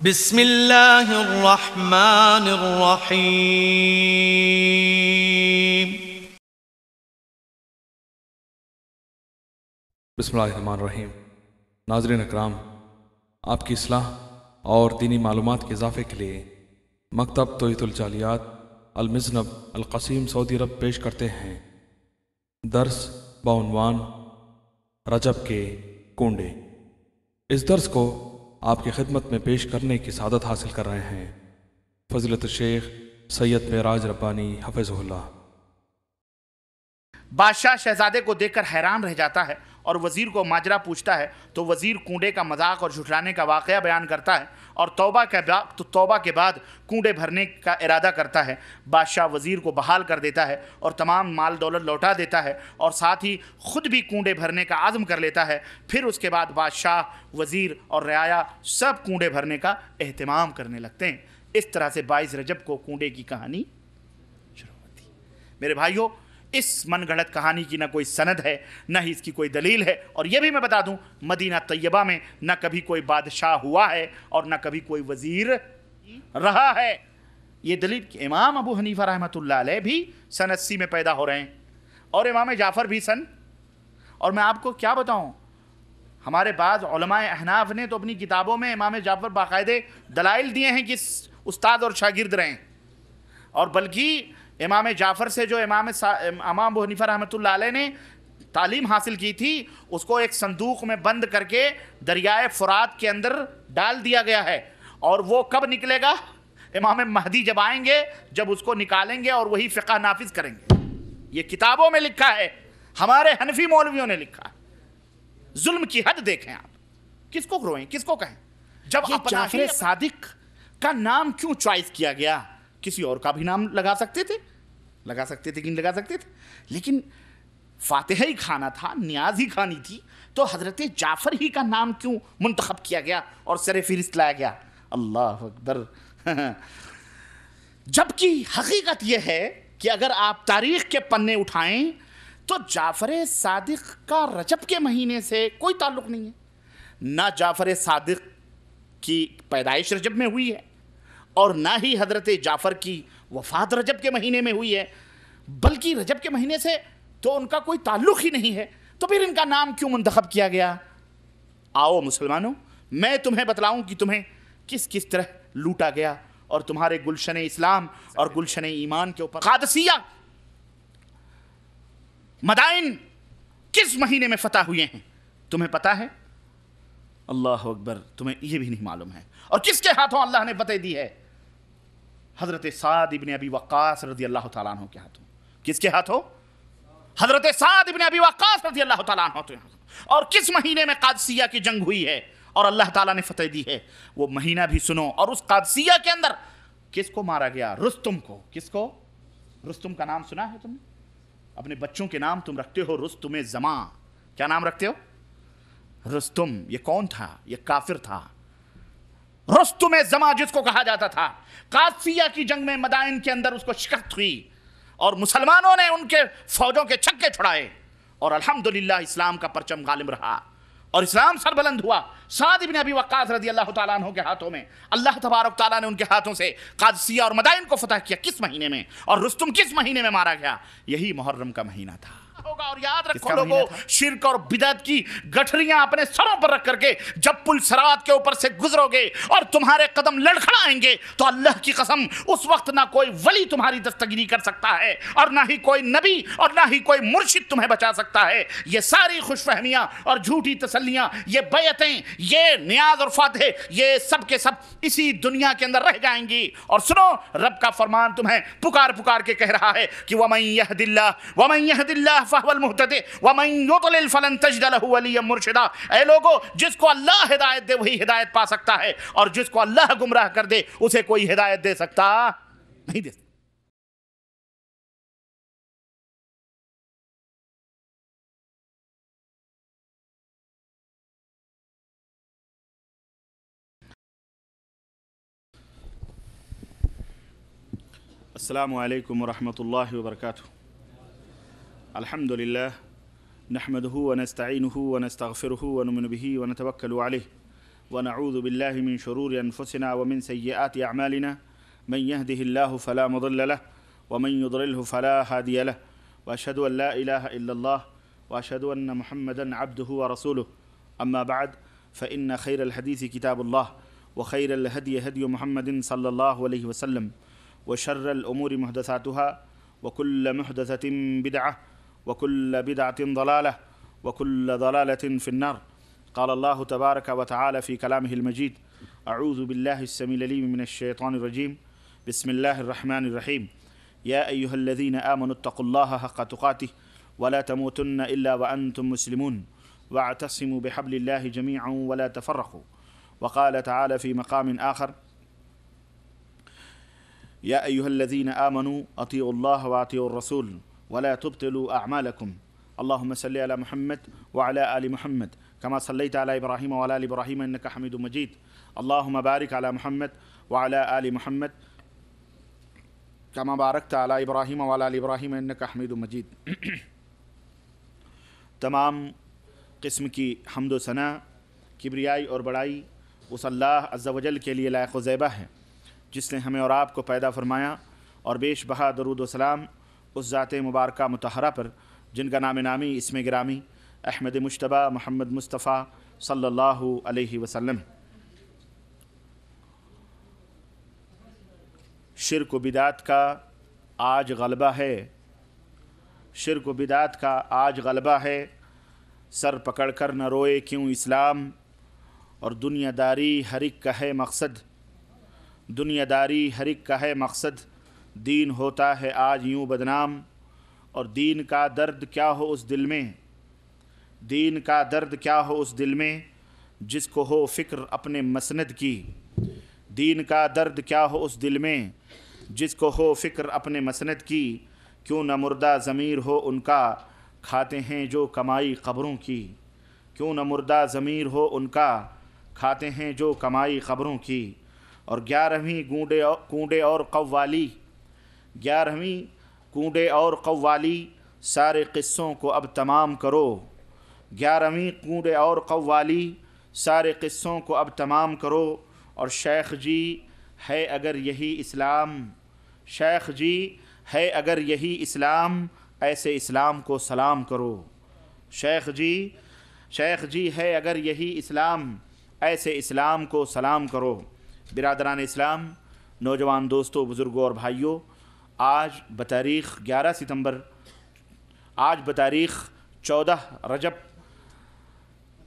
بسم اللہ الرحمن الرحیم۔ بسم اللہ الرحمن الرحیم۔ ناظرین اکرام، آپ کی اصلاح اور دینی معلومات کے اضافے کے لیے مکتب توحید الجالیات المذنب القصیم سعودی عرب پیش کرتے ہیں درس بعنوان رجب کے کنڈے۔ اس درس کو آپ کی خدمت میں پیش کرنے کی سعادت حاصل کر رہے ہیں فضیلت الشیخ سید معراج ربانی حفظہ اللہ۔ بادشاہ شہزادے کو دیکھ کر حیران رہ جاتا ہے اور وزیر کو ماجرا پوچھتا ہے تو وزیر کنڈے کا مذاق اور جھٹلانے کا واقعہ بیان کرتا ہے اور توبہ کے بعد کنڈے بھرنے کا ارادہ کرتا ہے۔ بادشاہ وزیر کو بحال کر دیتا ہے اور تمام مال دولت لوٹا دیتا ہے اور ساتھ ہی خود بھی کنڈے بھرنے کا عزم کر لیتا ہے۔ پھر اس کے بعد بادشاہ، وزیر اور رعایا سب کنڈے بھرنے کا اہتمام کرنے لگتے ہیں۔ اس طرح سے 22 رجب کو کنڈے کی کہانی شروع ہوتی ہے۔ میرے بھائیوں، اس من گھڑت کہانی کی نہ کوئی سند ہے نہ ہی اس کی کوئی دلیل ہے، اور یہ بھی میں بتا دوں مدینہ طیبہ میں نہ کبھی کوئی بادشاہ ہوا ہے اور نہ کبھی کوئی وزیر رہا ہے۔ یہ دلیل کہ امام ابو حنیفہ رحمۃ اللہ علیہ بھی سن 80 میں پیدا ہو رہے ہیں اور امام جعفر بھی اور میں آپ کو کیا بتاؤں، ہمارے بعض علماء احناف نے تو اپنی کتابوں میں امام جعفر باقاعدے دلائل دیے ہیں کہ استاد اور شاگرد رہے ہیں، اور بلکہ امام جعفر سے جو امام ابو حنیفہ رحمۃ اللہ علیہ نے تعلیم حاصل کی تھی اس کو ایک صندوق میں بند کر کے دریائے فرات کے اندر ڈال دیا گیا ہے، اور وہ کب نکلے گا؟ امام مہدی جب آئیں گے، جب اس کو نکالیں گے اور وہی فقہ نافذ کریں گے۔ یہ کتابوں میں لکھا ہے، ہمارے حنفی مولویوں نے لکھا ہے۔ ظلم کی حد دیکھیں آپ، کس کو روئیں، کس کو کہیں؟ جب جعفر صادق کا نام کیوں چوائس کیا گیا؟ کسی اور کا بھی نام لگا سکتے تھے کہ نہیں لگا سکتے تھے، لیکن فاتحہ ہی کھانا تھا، نیاز ہی کھانی تھی، تو حضرت جعفر ہی کا نام کیوں منتخب کیا گیا اور سر فہرست لایا گیا؟ اللہ اکبر۔ جبکہ حقیقت یہ ہے کہ اگر آپ تاریخ کے پنے اٹھائیں تو جعفر صادق کا رجب کے مہینے سے کوئی تعلق نہیں ہے۔ نہ جعفر صادق کی پیدائش رجب میں ہوئی ہے اور نہ ہی حضرت جعفر کی وفات رجب کے مہینے میں ہوئی ہے، بلکہ رجب کے مہینے سے تو ان کا کوئی تعلق ہی نہیں ہے، تو پھر ان کا نام کیوں منتخب کیا گیا؟ آؤ مسلمانوں، میں تمہیں بتلاؤں کہ تمہیں کس کس طرح لوٹا گیا اور تمہارے گلشن اسلام اور گلشن ایمان کے اوپر قادسیہ مدائن کس مہینے میں فتح ہوئے ہیں تمہیں پتا ہے؟ اللہ اکبر، تمہیں یہ بھی نہیں معلوم ہے۔ اور کس کے ہاتھوں اللہ نے فتح دی ہے؟ حضرت سعد ابن ابی وقاص رضی اللہ تعالیٰ عنہ کے ہاتھوں۔ کس کے ہاتھوں؟ حضرت سعد ابن ابی وقاص رضی اللہ تعالیٰ عنہ کے ہاتھوں۔ اور کس مہینے میں قادسیہ کی جنگ ہوئی ہے اور اللہ تعالیٰ نے فتح دی ہے؟ وہ مہینہ بھی سنو۔ اور اس قادسیہ کے اندر کس کو مارا گیا؟ رستم کو۔ کس کو؟ رستم کا نام سنا ہے تم نے؟ اپنے بچوں کے نام تم رکھتے ہو رستم زماں۔ کیا نام رکھتے ہو؟ رستم۔ یہ کون تھا؟ یہ کافر تھا۔ رستم زماں جس کو کہا جاتا تھا، قادسیہ کی جنگ میں مدائن کے اندر اس کو شکست ہوئی اور مسلمانوں نے ان کے فوجوں کے چھکے چھڑائے اور الحمدللہ اسلام کا پرچم غالب رہا اور اسلام سربلند ہوا۔ سعد ابن ابی وقاص رضی اللہ تعالیٰ عنہ کے ہاتھوں میں اللہ تبارک تعالیٰ نے ان کے ہاتھوں سے قادسیہ اور مدائن کو فتح کیا۔ کس مہینے میں؟ اور رستم کس مہینے میں مارا گیا؟ یہی محرم کا مہینہ تھا ہوگا۔ اور یاد رکھو لوگوں، شرک اور بدعت کی گٹھریاں اپنے سروں پر رکھ کر کے جب پل صراط کے اوپر سے گزرو گے اور تمہارے قدم لڑکھڑائیں گے تو اللہ کی قسم اس وقت نہ کوئی ولی تمہاری دستگیری کر سکتا ہے اور نہ ہی کوئی نبی اور نہ ہی کوئی مرشد تمہیں بچا سکتا ہے۔ یہ ساری خوش فہمیاں اور جھوٹی تسلیاں، یہ بیعتیں، یہ نیاز اور فاتح، یہ سب کے سب اسی دنیا کے اندر رہ جائیں گی۔ اور سنو، رب کا فرمان تمہیں پکار پکار کے کہہ رہا ہے کہ وَمَن يَهْدِ اللَّهُ فَهُوَ الْمُهْتَدِ وَمَن يُضْلِلْ فَلَن تَجِدَ لَهُ وَلِيًّا مُرْشِدًا۔ اے لوگو، جس کو اللہ ہدایت دے وہی ہدایت پا سکتا ہے، اور جس کو اللہ گمراہ کر دے اسے کوئی ہدایت دے سکتا نہیں دے سکتا۔ السلام علیکم ورحمۃ اللہ وبرکاتہ۔ الحمدللہ نحمده ونستعینه ونستغفره ونؤمن به ونتوکل علیہ ونعوذ بالله من شرور أنفسنا ومن سيئات أعمالنا من يهده الله فلا مضل له ومن يضلله فلا هادي له وأشهد أن لا إله إلا الله وأشهد أن محمدا عبده ورسوله أما بعد فإن خير الحديث كتاب الله وخير الهدي هدي محمد صلى الله عليه وسلم وشر الأمور محدثاتها وكل محدثة بدعة وكل بدعة ضلالة وكل ضلالة في النار. قال الله تبارك وتعالى في كلامه المجيد: أعوذ بالله السميع العليم من الشيطان الرجيم بسم الله الرحمن الرحيم. يا أيها الذين آمنوا اتقوا الله حق تقاته ولا تموتن إلا وأنتم مسلمون واعتصموا بحبل الله جميعا ولا تفرقوا. وقال تعالى في مقام آخر: يا أيها الذين آمنوا أطيعوا الله وأطيعوا الرسول ولا تبطلوا أعمالكم. اللهم صل على محمد وعلى آل محمد كما صليت على إبراهيم وعلى آل إبراهيم إنك حميد مجيد. اللهم بارك على محمد وعلى آل محمد كما باركت على إبراهيم وعلى آل إبراهيم إنك حميد مجيد. تمام قسم کی حمد و ثنا، کبریائی اور بڑائی اس اللہ عز و جل کے لیے لائق و زیبہ ہے جس نے ہمیں اور آپ کو پیدا فرمایا، اور بیش بہا درود و سلام اس ذات مبارکہ مطہرہ پر جن کا نام نامی اسم گرامی احمد مجتبیٰ محمد مصطفیٰ صلی اللہ علیہ وسلم. شرک و بدعت کا آج غلبہ ہے، شرک و بدعت کا آج غلبہ ہے، سر پکڑ کر نہ روئے کیوں اسلام، اور دنیا داری ہر ایک کا ہے مقصد، دنیا داری ہر ایک کا ہے مقصد، دین ہوتا ہے آج یوں بدنام، اور دین کا درد کیا ہو اس دل میں، دین کا درد کیا ہو اس دل میں جس کو ہو فکر اپنے مسند کی، دین کا درد کیا ہو اس دل میں جس کو ہو فکر اپنے مسند کی، کیوں نہ مردہ ضمیر ہو ان کا کھاتے ہیں جو کمائی قبروں کی، کیوں نہ مردہ ضمیر ہو ان کا کھاتے ہیں جو کمائی قبروں کی. اور 11ویں کونڈے اور قوالی، 11ویں کونڈے اور قوالی سارے قصوں کو اب تمام کرو، 11ویں کونڈے اور قوالی سارے قصوں کو اب تمام کرو. اور شیخ جی ہے اگر یہی اسلام، شیخ جی ہے اگر یہی اسلام، ایسے اسلام کو سلام کرو. شیخ جی ہے اگر یہی اسلام، ایسے اسلام کو سلام کرو. برادران اسلام، نوجوان دوستوں، بزرگوں اور بھائیوں، آج بتاریخ 11 ستمبر، آج بتاریخ 14 رجب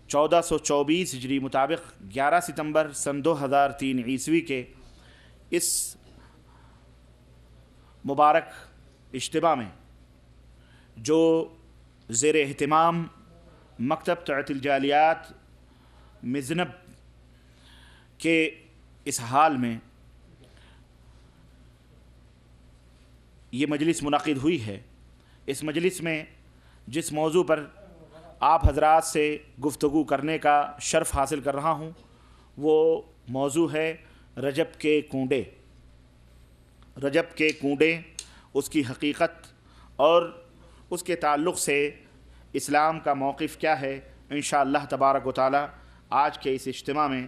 1424 ہجری مطابق 11 ستمبر سن 2003 عیسوی کے اس مبارک اجتماع میں جو زیر اہتمام مکتب طاعت الجالیات مزنب کے اس حال میں یہ مجلس منعقد ہوئی ہے، اس مجلس میں جس موضوع پر آپ حضرات سے گفتگو کرنے کا شرف حاصل کر رہا ہوں وہ موضوع ہے رجب کے کونڈے. رجب کے کونڈے، اس کی حقیقت اور اس کے تعلق سے اسلام کا موقف کیا ہے، انشاءاللہ تبارک و تعالی آج کے اس اجتماع میں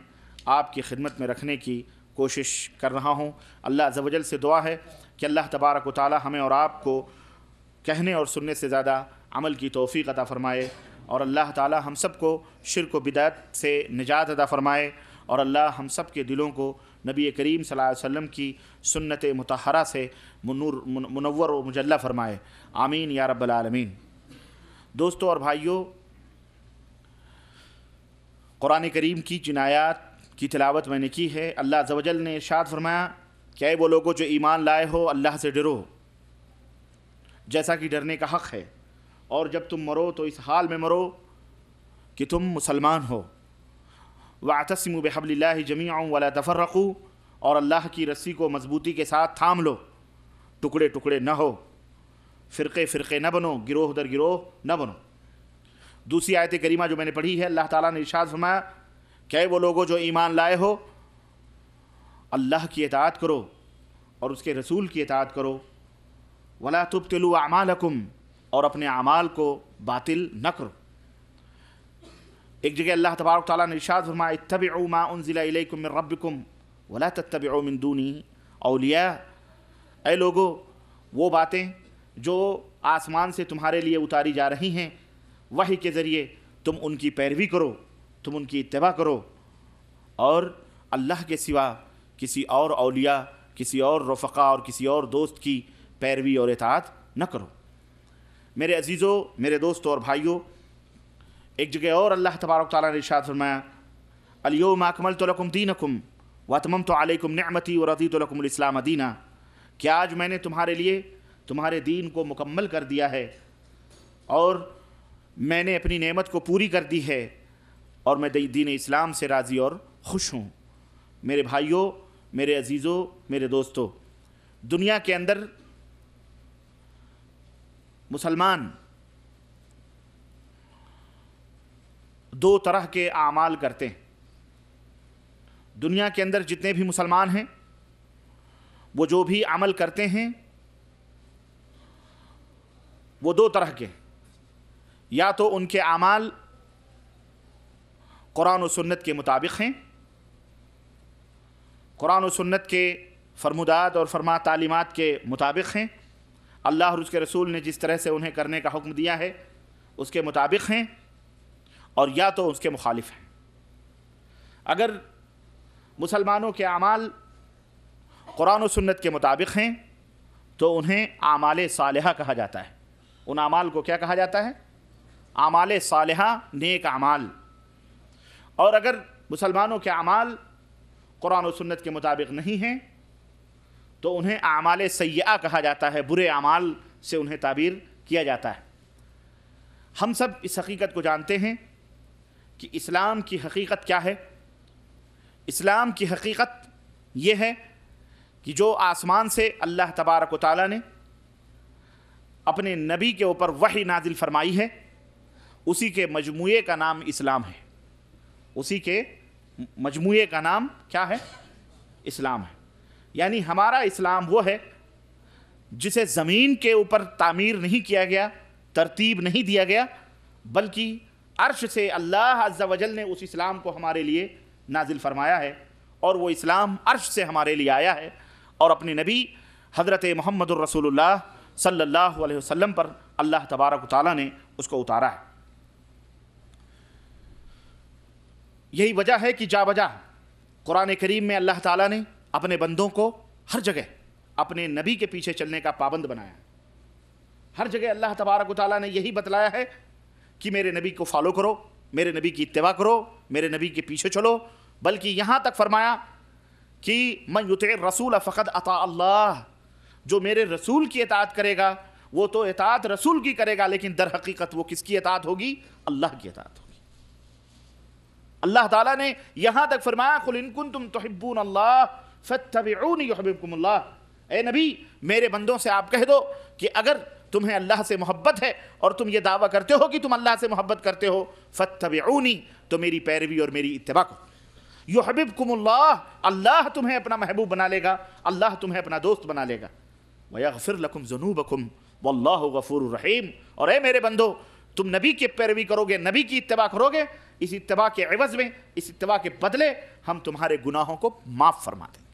آپ کی خدمت میں رکھنے کی کوشش کر رہا ہوں. اللہ عز و جل سے دعا ہے کہ اللہ تبارک و تعالی ہمیں اور آپ کو کہنے اور سننے سے زیادہ عمل کی توفیق عطا فرمائے، اور اللہ تعالی ہم سب کو شرک و بدعت سے نجات عطا فرمائے، اور اللہ ہم سب کے دلوں کو نبی کریم صلی اللہ علیہ وسلم کی سنت مطہرہ سے منور و مجلہ فرمائے. آمین یا رب العالمین. دوستوں اور بھائیوں، قرآن کریم کی جن آیات کی تلاوت میں نے کی ہے، اللہ عز و جل نے ارشاد فرمایا کہ اے وہ لوگوں جو ایمان لائے ہو اللہ سے ڈرو جیسا کہ ڈرنے کا حق ہے، اور جب تم مرو تو اس حال میں مرو کہ تم مسلمان ہو. وَاعْتَصِمُوا بِحَبْلِ اللَّهِ جَمِيعًا وَلَا تَفَرَّقُوا، اور اللہ کی رسی کو مضبوطی کے ساتھ تھام لو، ٹکڑے ٹکڑے نہ ہو، فرقے فرقے نہ بنو، گروہ در گروہ نہ بنو. دوسری آیت کریمہ جو میں نے پڑھی ہے، اللہ تعالیٰ نے ارشاد فرمایا کہ اے وہ لوگوں جو ایمان لائے ہو اللہ کی اطاعت کرو اور اس کے رسول کی اطاعت کرو. وَلَا تُبْتِلُوا أَعْمَالَكُمْ، اور اپنے اعمال کو باطل نہ کرو. ایک جگہ اللہ تبارک تعالیٰ نے ارشاد فرمایا اتبعوا ما انزل الیکم من ربکم ولا تتبعوا من دونہ اولیاء، اے لوگو وہ باتیں جو آسمان سے تمہارے لیے اتاری جا رہی ہیں وحی کے ذریعے تم ان کی پیروی کرو، تم ان کی اتباع کرو، اور اللہ کے سوا کسی اور اولیاء، کسی اور رفقا اور کسی اور دوست کی پیروی اور اطاعت نہ کرو۔ میرے عزیزوں، میرے دوستوں اور بھائیوں، ایک جگہ اور اللہ تبارک تعالیٰ نے ارشاد فرمایا الیوم اکملت لکم دینکم واتممت علیکم نعمتی ورضیت لکم الاسلام دینا، کہ آج میں نے تمہارے لیے تمہارے دین کو مکمل کر دیا ہے اور میں نے اپنی نعمت کو پوری کر دی ہے اور میں دین اسلام سے راضی اور خوش ہوں۔ میرے بھائیوں، میرے عزیزوں، میرے دوستوں، دنیا کے اندر مسلمان دو طرح کے اعمال کرتے ہیں۔ دنیا کے اندر جتنے بھی مسلمان ہیں وہ جو بھی عمل کرتے ہیں وہ دو طرح کے، یا تو ان کے اعمال قرآن و سنت کے مطابق ہیں، قرآن و سنت کے فرمودات اور فرما تعلیمات کے مطابق ہیں، اللہ اور اس کے رسول نے جس طرح سے انہیں کرنے کا حکم دیا ہے اس کے مطابق ہیں، اور یا تو اس کے مخالف ہیں۔ اگر مسلمانوں کے اعمال قرآن و سنت کے مطابق ہیں تو انہیں اعمال صالحہ کہا جاتا ہے۔ ان اعمال کو کیا کہا جاتا ہے؟ اعمال صالحہ، نیک اعمال۔ اور اگر مسلمانوں کے اعمال قرآن و سنت کے مطابق نہیں ہیں تو انہیں اعمال سیئہ کہا جاتا ہے، برے اعمال سے انہیں تعبیر کیا جاتا ہے۔ ہم سب اس حقیقت کو جانتے ہیں کہ اسلام کی حقیقت کیا ہے۔ اسلام کی حقیقت یہ ہے کہ جو آسمان سے اللہ تبارک و تعالیٰ نے اپنے نبی کے اوپر وحی نازل فرمائی ہے اسی کے مجموعے کا نام اسلام ہے، اسی کے مجموعے کا نام کیا ہے؟ اسلام ہے۔ یعنی ہمارا اسلام وہ ہے جسے زمین کے اوپر تعمیر نہیں کیا گیا، ترتیب نہیں دیا گیا، بلکہ عرش سے اللہ عز و جل نے اس اسلام کو ہمارے لیے نازل فرمایا ہے، اور وہ اسلام عرش سے ہمارے لیے آیا ہے، اور اپنے نبی حضرت محمد الرسول اللہ صلی اللہ علیہ وسلم پر اللہ تبارک و تعالیٰ نے اس کو اتارا ہے۔ یہی وجہ ہے کہ جا بجا قرآن کریم میں اللہ تعالیٰ نے اپنے بندوں کو ہر جگہ اپنے نبی کے پیچھے چلنے کا پابند بنایا ہے۔ ہر جگہ اللہ تبارک و تعالیٰ نے یہی بتلایا ہے کہ میرے نبی کو فالو کرو، میرے نبی کی اتباع کرو، میرے نبی کے پیچھے چلو، بلکہ یہاں تک فرمایا کہ من یطع الرسول فقد اطاع اللہ، جو میرے رسول کی اطاعت کرے گا وہ تو اطاعت رسول کی کرے گا، لیکن در حقیقت وہ کس کی اطاعت ہوگی؟ اللہ کی اطاعت ہوگی۔ اللہ تعالیٰ نے یہاں تک فرمایا قل ان کنتم تحبون اللہ فاتبعونی یحببکم اللہ، اے نبی میرے بندوں سے آپ کہہ دو کہ اگر تمہیں اللہ سے محبت ہے اور تم یہ دعویٰ کرتے ہو کہ تم اللہ سے محبت کرتے ہو، فاتبعونی، تو میری پیروی اور میری اتباع کرو، یحببکم اللہ، اللہ تمہیں اپنا محبوب بنا لے گا، اللہ تمہیں اپنا دوست بنا لے گا، ویغفر لکم ذنوبکم واللہ غفور رحیم، اور اے میرے بندو تم نبی کی پیروی کرو گے، نبی کی اتباع کرو گے، اس اتباع کے عوض میں، اس اتباع کے بدلے ہم تمہارے گناہوں کو معاف فرما دیں گے،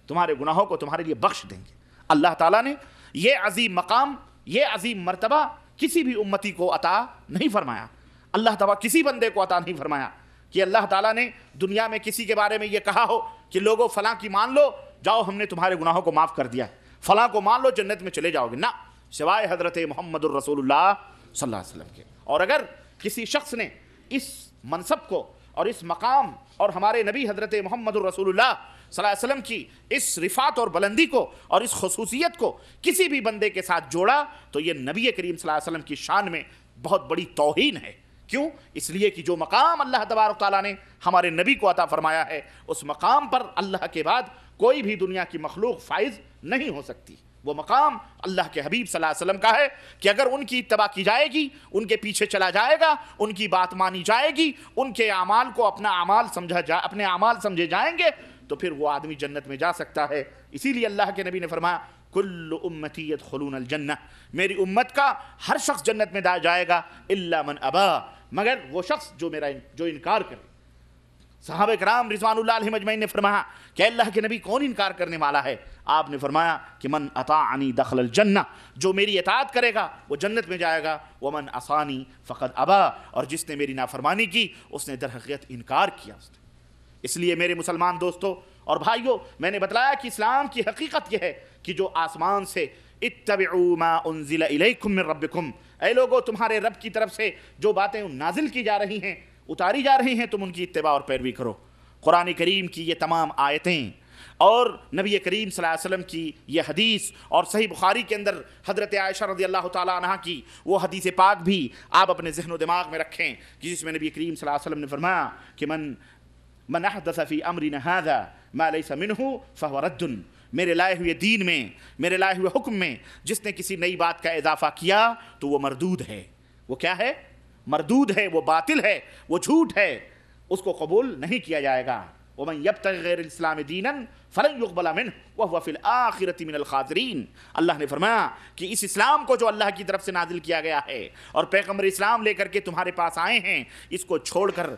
تمہارے گناہوں کو تمہارے لیے بخش دیں گے۔ اللہ تعالیٰ نے یہ عظیم مقام، یہ عظیم مرتبہ کسی بھی امتی کو عطا نہیں فرمایا، اللہ تعالیٰ کسی بندے کو عطا نہیں فرمایا کہ اللہ تعالیٰ نے دنیا میں کسی کے بارے میں یہ کہا ہو کہ لوگوں فلاں کی مان لو، جاؤ ہم نے تمہارے گناہوں کو معاف کر دیا، فلاں کو مان لو جنت میں چلے جاؤ گے، نہ، سوائے حضرت محمد الرسول اللہ صلی اللہ علیہ وسلم کے۔ اور اگر کسی شخص نے اس منصب کو اور اس مقام اور ہمارے نبی حضرت محمد الرسول اللہ صلی اللہ علیہ وسلم کی اس رفعت اور بلندی کو اور اس خصوصیت کو کسی بھی بندے کے ساتھ جوڑا تو یہ نبی کریم صلی اللہ علیہ وسلم کی شان میں بہت بڑی توہین ہے۔ کیوں؟ اس لیے کہ جو مقام اللہ تبارک تعالیٰ نے ہمارے نبی کو عطا فرمایا ہے اس مقام پر اللہ کے بعد کوئی بھی دنیا کی مخلوق فائز نہیں ہو سکتی۔ وہ مقام اللہ کے حبیب صلی اللہ علیہ وسلم کا ہے کہ اگر ان کی اتباع کی جائے گی، ان کے پیچھے چلا جائے گا، ان کی بات مانی جائے گی، ان کے اعمال کو اپنے اعمال سمجھے جائیں گے تو پھر وہ آدمی جنت میں جا سکتا ہے۔ اسی لیے اللہ کے نبی نے فرمایا کل امتی یدخلون الجنہ، میری امت کا ہر شخص جنت میں جائے گا الا من ابا، مگر وہ شخص جو انکار کرے۔ صحابہ کرام رضوان اللہ علیہم اجمعین نے فرمایا کہ اللہ کے نبی کون انکار کرنے والا ہے؟ آپ نے فرمایا کہ من اطاعنی دخل الجنہ، جو میری اطاعت کرے گا وہ جنت میں جائے گا، ومن عصانی فقد ابا، اور جس نے میری نافرمانی کی اس نے در حقیقت انکار کیا۔ اس لیے میرے مسلمان دوستو اور بھائیو، میں نے بتلایا کہ اسلام کی حقیقت یہ ہے کہ جو آسمان سے اتبعوا ما انزل الیکم من ربکم، اے لوگو تمہارے رب کی طرف سے جو باتیں نازل کی جا رہی ہیں، اتاری جا رہی ہیں، تم ان کی اتباع اور پیروی کرو۔ قرآن کریم کی یہ تمام آیتیں اور نبی کریم صلی اللہ علیہ وسلم کی یہ حدیث اور صحیح بخاری کے اندر حضرت عائشہ رضی اللہ تعالیٰ عنہ کی وہ حدیث پاک بھی آپ اپنے ذہن و دماغ میں رکھیں کہ جس میں نبی کریم صلی اللہ علیہ وسلم نے فرمایا کہ من احدث فی امرنا ھذا ما لیس منہ فہو رد، میرے لائے ہوئے دین میں، میرے لائے ہوئے حکم میں جس نے کسی نئی بات کا اضافہ کیا تو وہ مردود ہے۔ وہ کیا ہے؟ مردود ہے، وہ باطل ہے، وہ جھوٹ ہے، اس کو قبول نہیں کیا جائے گا۔ وَمَن يَبْتَغِ غَيْرَ الْإِسْلَامِ دِينًا فَلَن يُقْبَلَ مِنْهُ وَهُوَ فِي الْآخِرَةِ مِنَ الْخَاسِرِينَ۔ اللہ نے فرمایا کہ اس اسلام کو جو اللہ کی طرف سے نازل کیا گیا ہے اور پیغمبر اسلام لے کر کے تمہارے پاس آئے ہیں، اس کو چھوڑ کر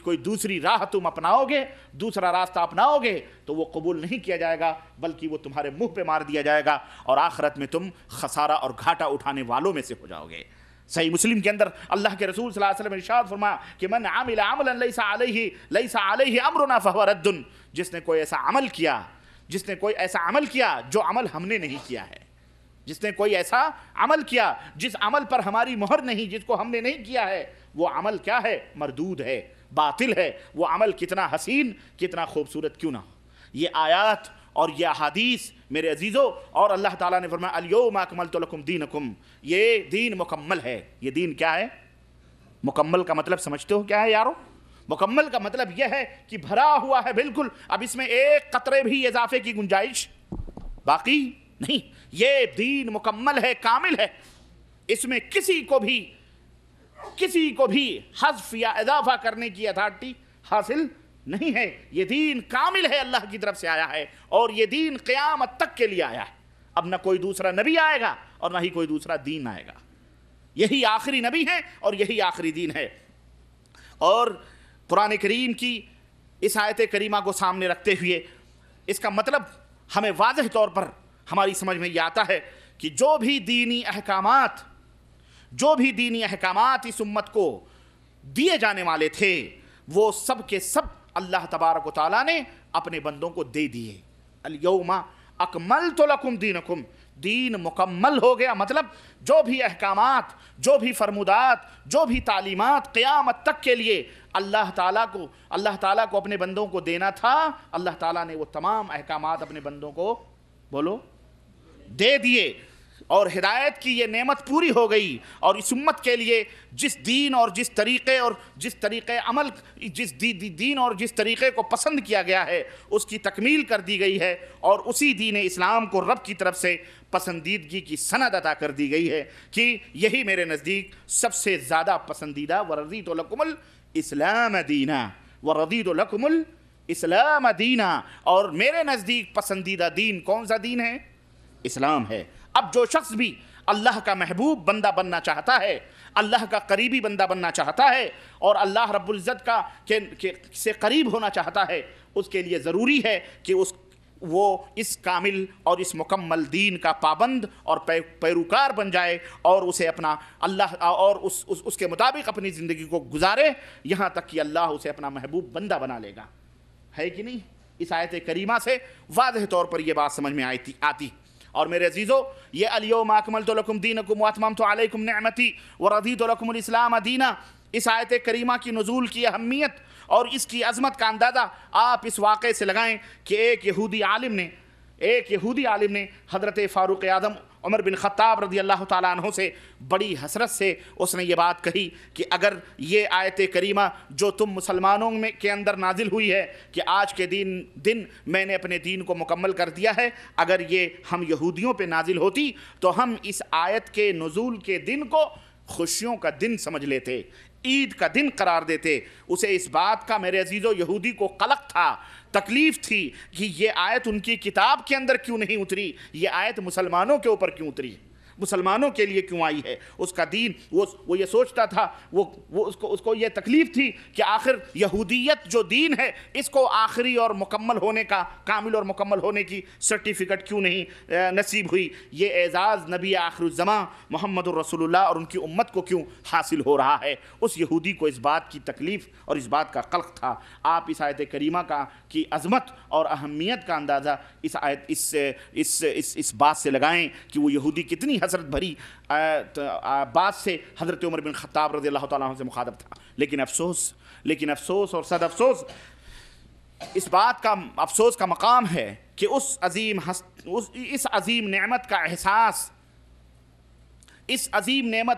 کوئی دوسری راہ تم اپناؤ گے، دوسرا راستہ اپناؤ گے تو وہ قبول نہیں کیا جائے گا، بلکہ وہ تمہارے منہ پہ مار دیا جائے گا اور آخرت میں تم خسارہ اور گھاٹا اٹھانے والوں میں سے ہو جاؤ گے۔ صحیح مسلم کے اندر اللہ کے رسول صلی اللہ علیہ وسلم نے ارشاد فرمایا کہ من عمل عملا لیس علیہ امرنا فہو رد، جس نے کوئی ایسا عمل کیا جو عمل ہم نے نہیں کیا ہے، جس نے کوئی ایسا عمل کیا جس عمل پر ہماری مہر نہیں، جس کو ہم نے نہیں کیا ہے، وہ عمل کیا ہے؟ مردود ہے، باطل ہے۔ وہ عمل کتنا حسین، کتنا خوبصورت کیوں نہ ہو۔ یہ آیات اور یہ احادیث میرے عزیزو، اور اللہ تعالیٰ نے فرمایا الیوم اکملت لکم دینکم، یہ دین مکمل ہے۔ یہ دین کیا ہے؟ مکمل کا مطلب سمجھتے ہو کیا ہے یارو؟ مکمل کا مطلب یہ ہے کہ بھرا ہوا ہے بالکل، اب اس میں ایک قطرے بھی اضافے کی گنجائش باقی نہیں۔ یہ دین مکمل ہے، کامل ہے، اس میں کسی کو بھی حذف یا اضافہ کرنے کی اتھارٹی حاصل نہیں ہے۔ یہ دین کامل ہے، اللہ کی طرف سے آیا ہے، اور یہ دین قیامت تک کے لیے آیا ہے۔ اب نہ کوئی دوسرا نبی آئے گا اور نہ ہی کوئی دوسرا دین آئے گا، یہی آخری نبی ہے اور یہی آخری دین ہے۔ اور قرآن کریم کی اس آیت کریمہ کو سامنے رکھتے ہوئے اس کا مطلب ہمیں واضح طور پر ہماری سمجھ میں یہ آتا ہے کہ جو بھی دینی احکامات اس امت کو دیے جانے والے تھے وہ سب کے سب اللہ تبارک و تعالیٰ نے اپنے بندوں کو دے دیے۔ الیوم اکملت لکم دینکم، دین مکمل ہو گیا، مطلب جو بھی احکامات، جو بھی فرمودات، جو بھی تعلیمات قیامت تک کے لیے اللہ تعالیٰ کو اپنے بندوں کو دینا تھا، اللہ تعالیٰ نے وہ تمام احکامات اپنے بندوں کو دے دیے، اور ہدایت کی یہ نعمت پوری ہو گئی، اور اس امت کے لیے جس دین اور جس طریقے اور جس طریقے عمل، جس دین اور جس طریقے کو پسند کیا گیا ہے اس کی تکمیل کر دی گئی ہے، اور اسی دین اسلام کو رب کی طرف سے پسندیدگی کی سند عطا کر دی گئی ہے کہ یہی میرے نزدیک سب سے زیادہ پسندیدہ وَرَضِيتُ لَكُمُ الْإِسْلَامَ دِينًا، وَرَضِيتُ لَكُمُ الْإِسْلَامَ دِينًا، اور میرے نزدیک پسندیدہ دین کون سا دین ہے؟ اسلام ہے۔ اب جو شخص بھی اللہ کا محبوب بندہ بننا چاہتا ہے، اللہ کا قریبی بندہ بننا چاہتا ہے، اور اللہ رب العزت کا سے قریب ہونا چاہتا ہے، اس کے لیے ضروری ہے کہ وہ اس کامل اور اس مکمل دین کا پابند اور پیروکار بن جائے، اور اسے اپنا اللہ اور اس کے مطابق اپنی زندگی کو گزارے، یہاں تک کہ اللہ اسے اپنا محبوب بندہ بنا لے گا۔ ہے کہ نہیں؟ اس آیت کریمہ سے واضح طور پر یہ بات سمجھ میں آتی۔ اور میرے عزیزو، یہ الیوم اکملت لکم دینکم واتممت علیکم نعمتی ورضیت لکم الاسلام دینا، اس آیت کریمہ کی نزول کی اہمیت اور اس کی عظمت کا اندازہ آپ اس واقعے سے لگائیں کہ ایک یہودی عالم نے حضرت فاروق اعظم عمر بن خطاب رضی اللہ تعالیٰ عنہ سے بڑی حسرت سے اس نے یہ بات کہی کہ اگر یہ آیت کریمہ جو تم مسلمانوں کے اندر نازل ہوئی ہے کہ آج کے دن میں نے اپنے دین کو مکمل کر دیا ہے، اگر یہ ہم یہودیوں پہ نازل ہوتی تو ہم اس آیت کے نزول کے دن کو خوشیوں کا دن سمجھ لیتے، عید کا دن قرار دیتے۔ اسے اس بات کا میرے عزیزو یہودی کو قلق تھا، تکلیف تھی کہ یہ آیت ان کی کتاب کے اندر کیوں نہیں اتری، یہ آیت مسلمانوں کے اوپر کیوں اتری۔ مسلمانوں کے لیے کیوں آئی ہے؟ اس کا دین وہ یہ سوچتا تھا، اس کو یہ تکلیف تھی کہ آخر یہودیت جو دین ہے اس کو آخری اور مکمل ہونے کا، کامل اور مکمل ہونے کی سرٹیفکیٹ کیوں نہیں نصیب ہوئی؟ یہ اعزاز نبی آخر الزماں محمد الرسول اللہ اور ان کی امت کو کیوں حاصل ہو رہا ہے؟ اس یہودی کو اس بات کی تکلیف اور اس بات کا قلق تھا۔ آپ اس آیت کریمہ کی عظمت اور اہمیت کا اندازہ اس بات سے لگائیں کہ وہ یہودی کتنی حسرت بھری بات سے حضرت عمر بن خطاب رضی اللہ تعالیٰ عنہ سے مخاطب تھا۔ لیکن افسوس اور صد افسوس، اس بات کا افسوس کا مقام ہے کہ اس عظیم نعمت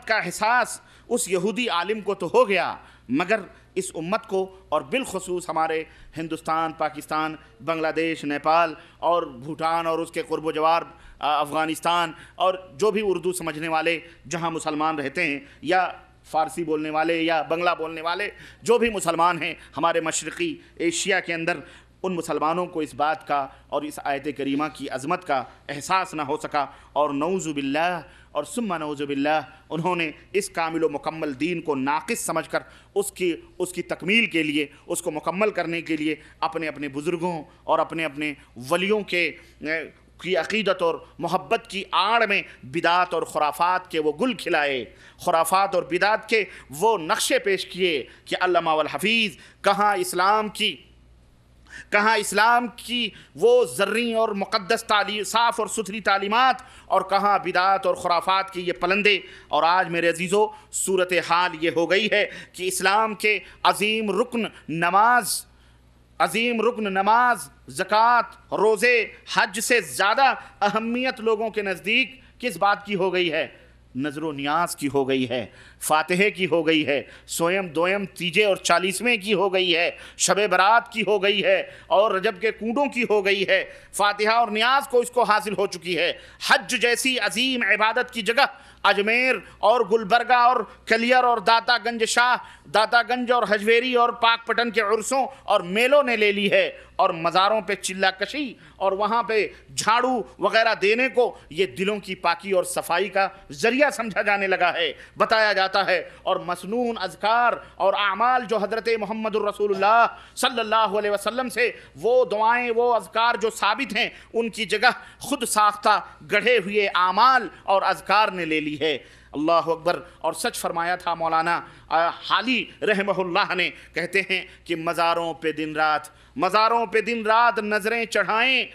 کا احساس اس یہودی عالم کو تو ہو گیا، مگر اس امت کو اور بالخصوص ہمارے ہندوستان، پاکستان، بنگلہ دیش، نیپال اور بھوٹان اور اس کے قرب و جوار افغانستان اور جو بھی اردو سمجھنے والے جہاں مسلمان رہتے ہیں، یا فارسی بولنے والے یا بنگلہ بولنے والے جو بھی مسلمان ہیں ہمارے مشرقی ایشیا کے اندر، ان مسلمانوں کو اس بات کا اور اس آیت کریمہ کی عظمت کا احساس نہ ہو سکا، اور نعوذ باللہ اور ثم نعوذ باللہ انہوں نے اس کامل و مکمل دین کو ناقص سمجھ کر اس کی تکمیل کے لیے، اس کو مکمل کرنے کے لیے اپنے بزرگوں اور اپنے ولیوں کی عقیدت اور محبت کی آڑ میں بدعات اور خرافات کے وہ گل کھلائے، خرافات اور بدعات کے وہ نقشے پیش کیے کہ علامہ والحفیظ کہاں اسلام کی وہ زرعی اور مقدس صاف اور ستھری تعلیمات، اور کہاں بدعات اور خرافات کے یہ پلندے۔ اور آج میرے عزیزو صورتحال یہ ہو گئی ہے کہ اسلام کے عظیم رکن نماز، زکوٰۃ، روزے، حج سے زیادہ اہمیت لوگوں کے نزدیک کس بات کی ہو گئی ہے؟ نظر و نیاز کی ہو گئی ہے، فاتحے کی ہو گئی ہے، سویم دویم تیجے اور 40ویں کی ہو گئی ہے، شب برات کی ہو گئی ہے، اور رجب کے کنڈوں کی ہو گئی ہے۔ فاتحہ اور نیاز کو اس کو حاصل ہو چکی ہے۔ حج جیسی عظیم عبادت کی جگہ اجمیر اور گلبرگہ اور کلیر اور داتا گنج اور حجویری اور پاک پٹن کے عرسوں اور میلوں نے لے لی ہے، اور مزاروں پہ چلہ کشی اور وہاں پہ جھاڑو وغیرہ دینے کو یہ دلوں کی پاکی اور صفائی کا ذریعہ سمجھا جانے لگا ہے، بتایا جاتا ہے۔ اور مسنون اذکار اور اعمال جو حضرت محمد الرسول اللہ صلی اللہ علیہ وسلم سے وہ دعائیں، وہ اذکار جو ثابت ہیں، ان کی جگہ خود ساختہ گڑھے ہوئے اعمال اور اذکار نے لے لی ہے۔ اللہ اکبر۔ اور سچ فرمایا تھا مولانا حالی رحمہ اللہ نے، کہتے ہیں کہ مزاروں پہ دن رات نظریں چڑھائیں،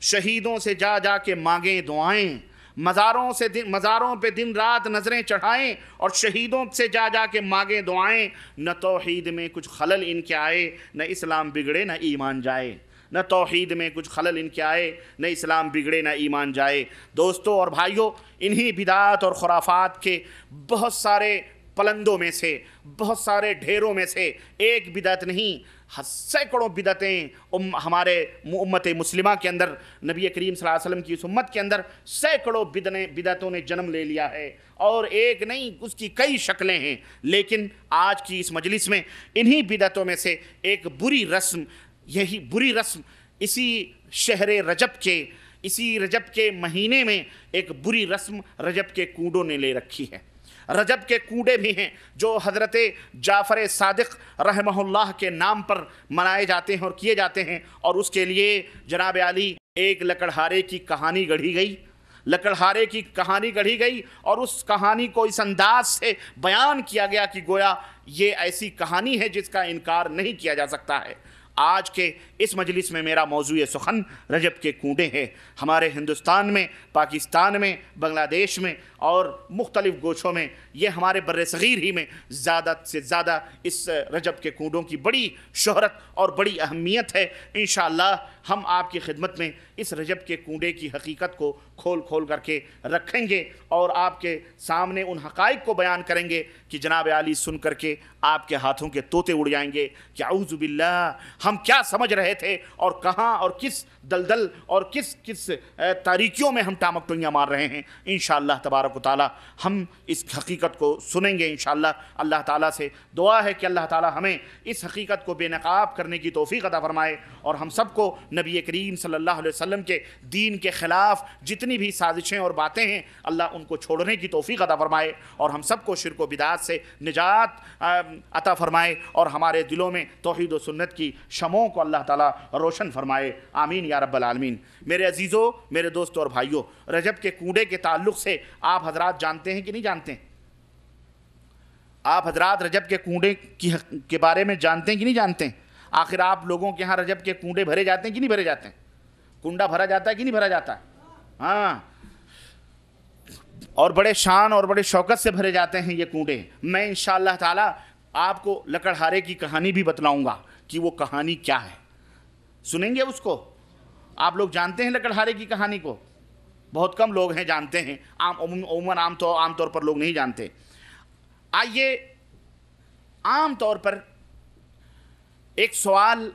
شہیدوں سے جا کے مانگیں دعائیں۔ مزاروں پہ دن رات نظریں چڑھائیں اور شہیدوں سے جا کے مانگیں دعائیں، نہ توحید میں کچھ خلل ان کے آئے، نہ اسلام بگڑے نہ ایمان جائے۔ نہ توحید میں کچھ خلل ان کے آئے، نہ اسلام بگڑے نہ ایمان جائے۔ دوستو اور بھائیو، انہی بدعات اور خرافات کے بہت سارے پلندوں میں سے، بہت سارے ڈھیروں میں سے ایک بدعت نہیں، سینکڑوں بدعتیں ہمارے امت مسلمہ کے اندر، نبی کریم صلی اللہ علیہ وسلم کی اس امت کے اندر سینکڑوں بدعتوں نے جنم لے لیا ہے، اور ایک نہیں، اس کی کئی شکلیں ہیں۔ لیکن آج کی اس مجلس میں انہی بدعتوں میں سے ایک بری رسم، اسی شہر رجب کے مہینے میں ایک بری رسم رجب کے کنڈوں نے لے رکھی ہے۔ رجب کے کنڈے بھی ہیں جو حضرت جعفر صادق رحمہ اللہ کے نام پر منائے جاتے ہیں اور کیے جاتے ہیں، اور اس کے لیے جناب علی ایک لکڑہارے کی کہانی گڑھی گئی، اور اس کہانی کو اس انداز سے بیان کیا گیا کہ گویا یہ ایسی کہانی ہے جس کا انکار نہیں کیا جا سکتا ہے۔ آج کے اس مجلس میں میرا موضوع سخن رجب کے کنڈے ہے۔ ہمارے ہندوستان میں، پاکستان میں، بنگلہ دیش میں اور مختلف گوشوں میں، یہ ہمارے بر صغیر ہی میں زیادہ سے زیادہ اس رجب کے کنڈوں کی بڑی شہرت اور بڑی اہمیت ہے۔ انشاءاللہ ہم آپ کی خدمت میں اس رجب کے کنڈے کی حقیقت کو کھول کر کے رکھیں گے، اور آپ کے سامنے ان حقائق کو بیان کریں گے کہ جناب عالی سن کر کے آپ کے ہاتھوں کے طوطے اڑ جائیں گے کہ اعوذ باللہ، ہم کیا سمجھ رہے تھے اور کہاں اور کس دلدل اور کس تاریکیوں میں ہم ٹامک ٹوئیاں مار رہے ہیں۔ انشاءاللہ تبارک و تعالی ہم اس حقیقت کو سنیں گے انشاءاللہ۔ اللہ تعالیٰ سے دعا ہے کہ اللہ تعالیٰ ہمیں اس حقیقت کو بے نقاب کرنے کی توفیق عطا فرمائے، اور ہم سب کو نبی کریم صلی اللہ علیہ وسلم وسلم کے دین کے خلاف جتنی بھی سازشیں اور باتیں ہیں اللہ ان کو چھوڑنے کی توفیق عطا فرمائے اور ہم سب کو شرک و بدعات سے نجات عطا فرمائے اور ہمارے دلوں میں توحید و سنت کی شمعوں کو اللہ تعالیٰ روشن فرمائے، آمین یا رب العالمین۔ میرے عزیزوں، میرے دوستوں اور بھائیوں، رجب کے کنڈے کے تعلق سے آپ حضرات جانتے ہیں کہ نہیں جانتے ہیں؟ آپ حضرات رجب کے کنڈے کے بارے میں جانتے ہیں کہ نہیں جانتے ہیں؟ آخر آپ لوگوں کے ہاں رجب کے کنڈے بھرے جاتے ہیں کہ نہیں بھرے جاتے ہیں؟ کنڈا بھرا جاتا ہے کہ نہیں بھرا جاتا ہے؟ ہاں، اور بڑے شان اور بڑے شوکت سے بھرے جاتے ہیں یہ کنڈے۔ میں انشاءاللہ تعالی آپ کو لکڑہارے کی کہانی بھی بتلاؤں گا کہ وہ کہانی کیا ہے، سنیں گے اس کو؟ آپ لوگ جانتے ہیں لکڑہارے کی کہانی کو؟ بہت کم لوگ ہیں جانتے ہیں، عموماً عام طور پر لوگ نہیں جانتے۔ آئیے عام طور پر ایک سوال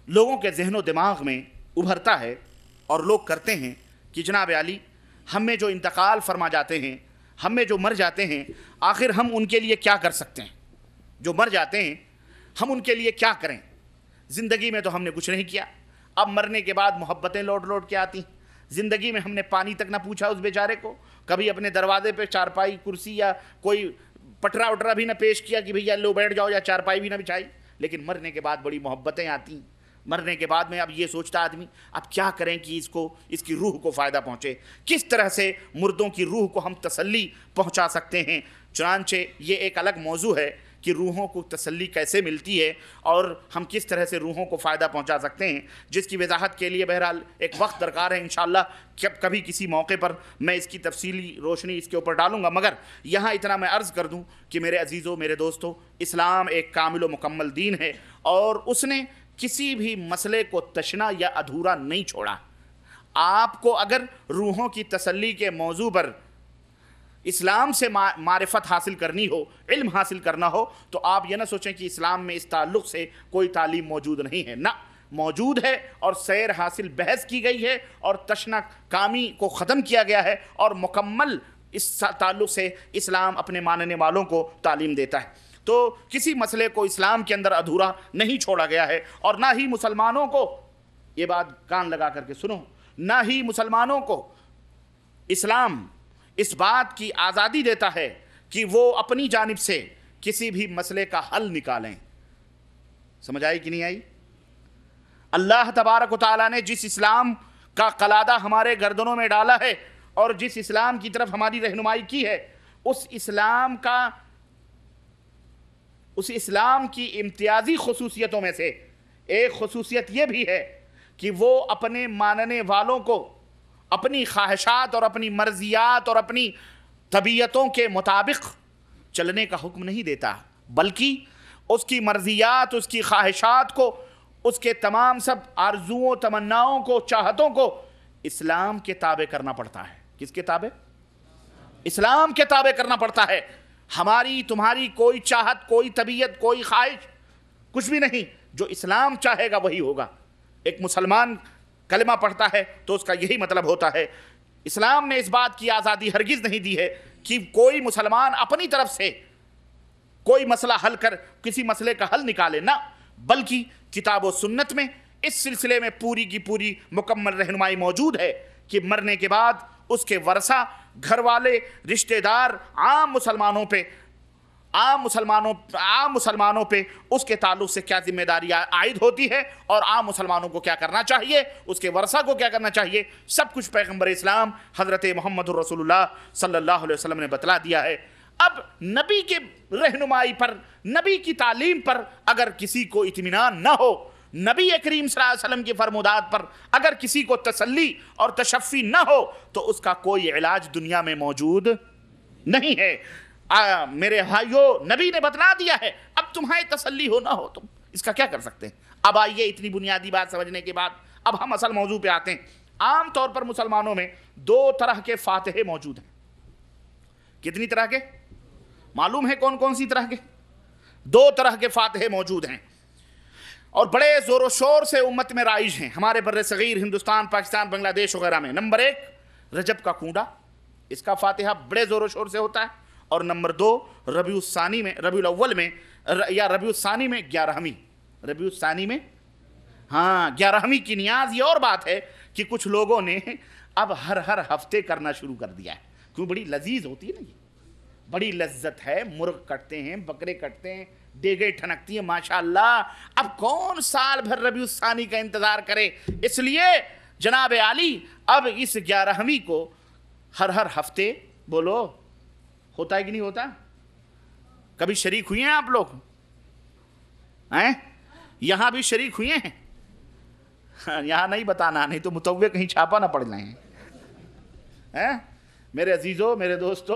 لوگوں کے ذہن و دماغ میں ابھرتا ہے اور لوگ کرتے ہیں کہ جناب علی، ہم میں جو انتقال فرما جاتے ہیں، ہم میں جو مر جاتے ہیں، آخر ہم ان کے لیے کیا کر سکتے ہیں؟ جو مر جاتے ہیں ہم ان کے لیے کیا کریں؟ زندگی میں تو ہم نے کچھ نہیں کیا، اب مرنے کے بعد محبتیں لوٹ کے آتی ہیں۔ زندگی میں ہم نے پانی تک نہ پوچھا اس بیچارے کو، کبھی اپنے دروازے پہ چارپائی کرسی یا کوئی پٹرا وٹرا بھی نہ پیش کیا کہ بھئی لو بیٹھ جاؤ، یا چارپائی بھی نہ بچھائی۔ لیکن مرنے کے بعد بڑی محبتیں آتی ہیں۔ مرنے کے بعد میں اب یہ سوچتا آدمی اب کیا کریں کہ اس کی روح کو فائدہ پہنچے، کس طرح سے مردوں کی روح کو ہم تسلی پہنچا سکتے ہیں۔ چنانچہ یہ ایک الگ موضوع ہے کہ روحوں کو تسلی کیسے ملتی ہے اور ہم کس طرح سے روحوں کو فائدہ پہنچا سکتے ہیں، جس کی وضاحت کے لیے بہرحال ایک وقت درکار ہے۔ انشاءاللہ کبھی کسی موقع پر میں اس کی تفصیلی روشنی اس کے اوپر ڈالوں گا، مگر یہاں اتنا میں عرض کر دوں کہ میرے عزیزوں، میرے دوستوں، اسلام ایک کامل و مکمل دین ہے اور اس نے کسی بھی مسئلے کو تشنا یا ادھورا نہیں چھوڑا۔ آپ کو اگر روحوں کی تسلی کے موضوع پر اسلام سے معرفت حاصل کرنی ہو، علم حاصل کرنا ہو، تو آپ یہ نہ سوچیں کہ اسلام میں اس تعلق سے کوئی تعلیم موجود نہیں ہے، نہ موجود ہے، اور سیر حاصل بحث کی گئی ہے اور تشنا کامی کو ختم کیا گیا ہے، اور مکمل اس تعلق سے اسلام اپنے ماننے والوں کو تعلیم دیتا ہے۔ تو کسی مسئلے کو اسلام کے اندر ادھورا نہیں چھوڑا گیا ہے، اور نہ ہی مسلمانوں کو، یہ بات کان لگا کر کے سنو، نہ ہی مسلمانوں کو اسلام اس بات کی آزادی دیتا ہے کہ وہ اپنی جانب سے کسی بھی مسئلے کا حل نکالیں۔ سمجھ آئی کہ نہیں آئی؟ اللہ تبارک و تعالیٰ نے جس اسلام کا قلادہ ہمارے گردنوں میں ڈالا ہے اور جس اسلام کی طرف ہماری رہنمائی کی ہے، اس اسلام کی امتیازی خصوصیتوں میں سے ایک خصوصیت یہ بھی ہے کہ وہ اپنے ماننے والوں کو اپنی خواہشات اور اپنی مرضیات اور اپنی طبیعتوں کے مطابق چلنے کا حکم نہیں دیتا، بلکہ اس کی مرضیات، اس کی خواہشات کو، اس کے تمام سب آرزوؤں، تمناؤں کو، چاہتوں کو اسلام کے تابع کرنا پڑتا ہے۔ کس کے تابع؟ اسلام کے تابع کرنا پڑتا ہے۔ ہماری تمہاری کوئی چاہت، کوئی طبیعت، کوئی خواہش کچھ بھی نہیں، جو اسلام چاہے گا وہی ہوگا۔ ایک مسلمان کلمہ پڑھتا ہے تو اس کا یہی مطلب ہوتا ہے۔ اسلام نے اس بات کی آزادی ہرگز نہیں دی ہے کہ کوئی مسلمان اپنی طرف سے کوئی مسئلہ حل کر کسی مسئلے کا حل نکالے، نہ، بلکہ کتاب و سنت میں اس سلسلے میں پوری کی پوری مکمل رہنمائی موجود ہے کہ مرنے کے بعد اس کے ورثہ، گھر والے، رشتہ دار، عام مسلمانوں پہ اس کے تعلق سے کیا ذمہ داری عائد ہوتی ہے اور عام مسلمانوں کو کیا کرنا چاہیے، اس کے ورثہ کو کیا کرنا چاہیے، سب کچھ پیغمبر اسلام حضرت محمد رسول اللہ صلی اللہ علیہ وسلم نے بتلا دیا ہے۔ اب نبی کے رہنمائی پر، نبی کی تعلیم پر اگر کسی کو اطمینان نہ ہو، نبی کریم صلی اللہ علیہ وسلم کی فرمودات پر اگر کسی کو تسلی اور تشفی نہ ہو، تو اس کا کوئی علاج دنیا میں موجود نہیں ہے۔ میرے بھائیو، نبی نے بتلا دیا ہے، اب تمہاری تسلی ہو نہ ہو، تم اس کا کیا کر سکتے ہیں؟ اب آئیے اتنی بنیادی بات سمجھنے کے بعد اب ہم اصل موضوع پہ آتے ہیں۔ عام طور پر مسلمانوں میں دو طرح کے فاتحے موجود ہیں۔ کتنی طرح کے؟ معلوم ہے کون کون سی طرح کے؟ دو طرح کے فاتحے موجود ہیں اور بڑے زور و شور سے امت میں رائج ہیں ہمارے بر صغیر ہندوستان، پاکستان، بنگلہ دیش وغیرہ میں۔ نمبر ایک، رجب کا کنڈا، اس کا فاتحہ بڑے زور و شور سے ہوتا ہے، اور نمبر دو، ربیع الاول میں یا ربیع الثانی میں 11ویں، ربیع الثانی میں 11ویں کی نیاز۔ یہ اور بات ہے کہ کچھ لوگوں نے اب ہر ہفتے کرنا شروع کر دیا ہے. کیوں؟ بڑی لذیذ ہوتی ہے نا یہ، بڑی لذت ہے. مرغ کٹتے ہیں، بکرے کٹتے ہیں، دیگیں ٹھنکتی ہیں، ماشاءاللہ. اب کون سال بھر ربیع الثانی کا انتظار کرے؟ اس لیے جناب عالی اب اس 11ویں کو ہر ہفتے، بولو ہوتا ہے کہ نہیں ہوتا؟ کبھی شریک ہوئے ہیں آپ لوگ؟ یہاں بھی شریک ہوئے ہیں؟ یہاں نہیں بتانا، نہیں تو متوع کہیں چھاپا نہ پڑ جائیں. میرے عزیزوں، میرے دوستو،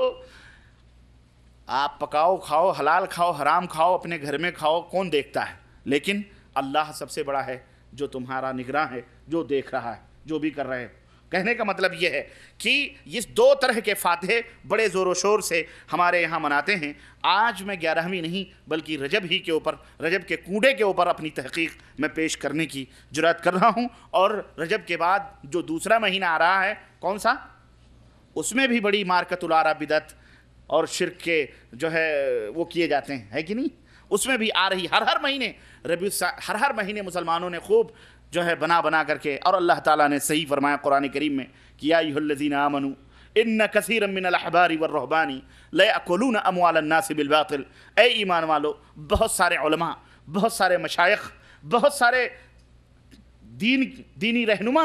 آپ پکاؤ کھاؤ، حلال کھاؤ حرام کھاؤ، اپنے گھر میں کھاؤ، کون دیکھتا ہے؟ لیکن اللہ سب سے بڑا ہے جو تمہارا نگراں ہے، جو دیکھ رہا ہے جو بھی کر رہے. کہنے کا مطلب یہ ہے کہ یہ 2 طرح کے فاتحے بڑے زور و شور سے ہمارے یہاں مناتے ہیں. آج میں 11ویں نہیں بلکہ رجب ہی کے اوپر، رجب کے کوڑے کے اوپر اپنی تحقیق میں پیش کرنے کی جرات کر رہا ہوں. اور رجب کے بعد جو دوسرا مہینہ آ رہا ہے، کون سا؟ اس میں بھی بڑی مارکت العرب بدعت اور شرک کے جو ہے وہ کیے جاتے ہیں، ہے کہ نہیں؟ اس میں بھی آ رہی ہر مہینے ہر مہینے مسلمانوں نے خوب جو ہے بنا کر کے. اور اللہ تعالیٰ نے صحیح فرمایا قرآن کریم میں کہ یا ایھا الذین آمنوا ان کثیرا من الاحبار والرہبان لیأکلون اموال الناس بالباطل. اے ایمان والو، بہت سارے علماء، بہت سارے مشائخ، بہت سارے دینی رہنما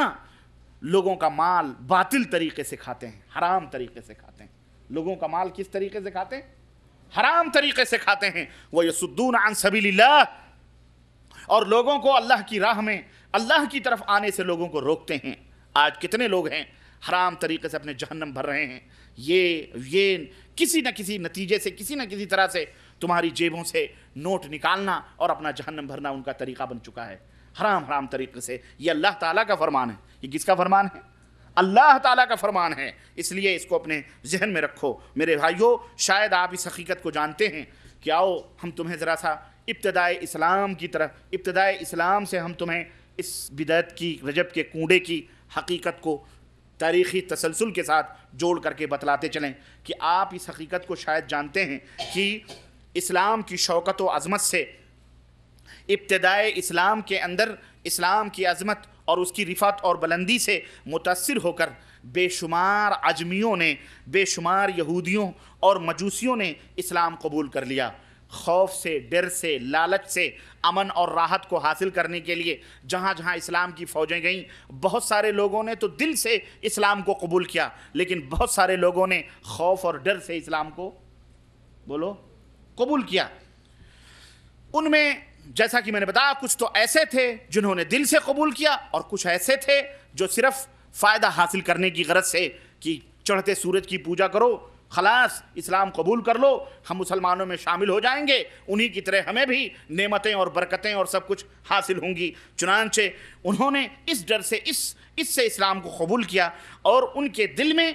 لوگوں کا مال باطل طریقے سے کھاتے ہیں، حرام طریقے سے کھاتے ہیں. لوگوں کا مال کس طریقے سے کھاتے ہیں؟ حرام طریقے سے کھاتے ہیں. وَيَصُدُّونَ عَن سَبِيلِ اللَّهِ، اور لوگوں کو اللہ کی راہ میں، اللہ کی طرف آنے سے لوگوں کو روکتے ہیں. آج کتنے لوگ ہیں حرام طریقے سے اپنے جہنم بھر رہے ہیں. یہ کسی نہ کسی نتیجے سے، کسی نہ کسی طرح سے تمہاری جیبوں سے نوٹ نکالنا اور اپنا جہنم بھرنا ان کا طریقہ بن چکا ہے، حرام طریقے سے. یہ اللہ تعالیٰ کا فرمان ہے. یہ کس کا فرمان ہے؟ اللہ تعالیٰ کا فرمان ہے. اس لیے اس کو اپنے ذہن میں رکھو. میرے بھائیو، شاید آپ اس حقیقت کو جانتے ہیں کہ آؤ ہم تمہیں ذرا سا ابتدائے اسلام کی طرف، ابتدائے اسلام سے ہم تمہیں اس بدعت کی، رجب کے کوڑے کی حقیقت کو تاریخی تسلسل کے ساتھ جوڑ کر کے بتلاتے چلیں کہ آپ اس حقیقت کو شاید جانتے ہیں کہ اسلام کی شوکت و عظمت سے، ابتدائے اسلام کے اندر اسلام کی عظمت اور اس کی رفعت اور بلندی سے متاثر ہو کر بے شمار عجمیوں نے، بے شمار یہودیوں اور مجوسیوں نے اسلام قبول کر لیا. خوف سے، ڈر سے، لالچ سے امن اور راحت کو حاصل کرنے کے لیے جہاں جہاں اسلام کی فوجیں گئیں، بہت سارے لوگوں نے تو دل سے اسلام کو قبول کیا، لیکن بہت سارے لوگوں نے خوف اور ڈر سے اسلام کو، بولو، قبول کیا. ان میں جیسا کہ میں نے بتایا، کچھ تو ایسے تھے جنہوں نے دل سے قبول کیا، اور کچھ ایسے تھے جو صرف فائدہ حاصل کرنے کی غرض سے کہ چڑھتے سورج کی پوجا کرو، خلاص اسلام قبول کر لو، ہم مسلمانوں میں شامل ہو جائیں گے، انہی کی طرح ہمیں بھی نعمتیں اور برکتیں اور سب کچھ حاصل ہوں گی. چنانچہ انہوں نے اس ڈر سے، اس سے اسلام کو قبول کیا، اور ان کے دل میں،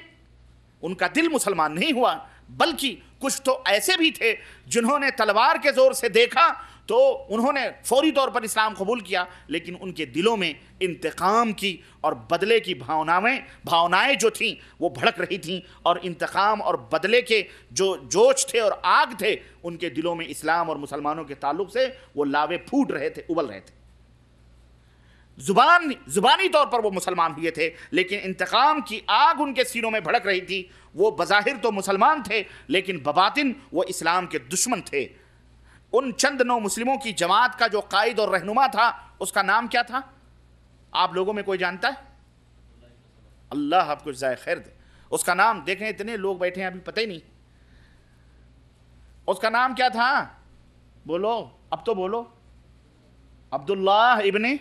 ان کا دل مسلمان نہیں ہوا، بلکہ کچھ تو ایسے بھی تھے جنہوں نے تلوار کے زور سے دیکھا تو انہوں نے فوری طور پر اسلام قبول کیا، لیکن ان کے دلوں میں انتقام کی اور بدلے کی بھاونائیں جو تھیں وہ بھڑک رہی تھیں، اور انتقام اور بدلے کے جو جوش تھے اور آگ تھے ان کے دلوں میں اسلام اور مسلمانوں کے تعلق سے وہ لاوے پھوٹ رہے تھے، ابل رہے تھے. زبانی طور پر وہ مسلمان ہوئے تھے، لیکن انتقام کی آگ ان کے سینوں میں بھڑک رہی تھی. وہ بظاہر تو مسلمان تھے لیکن بباطن وہ اسلام کے دشمن تھے. ان چند نو مسلموں کی جماعت کا جو قائد اور رہنما تھا اس کا نام کیا تھا؟ آپ لوگوں میں کوئی جانتا ہے؟ اللہ آپ کو جزائے خیر دے. اس کا نام، دیکھیں اتنے لوگ بیٹھے ہیں ابھی پتہ ہی نہیں. اس کا نام کیا تھا؟ بولو، اب تو بولو. عبداللہ ابن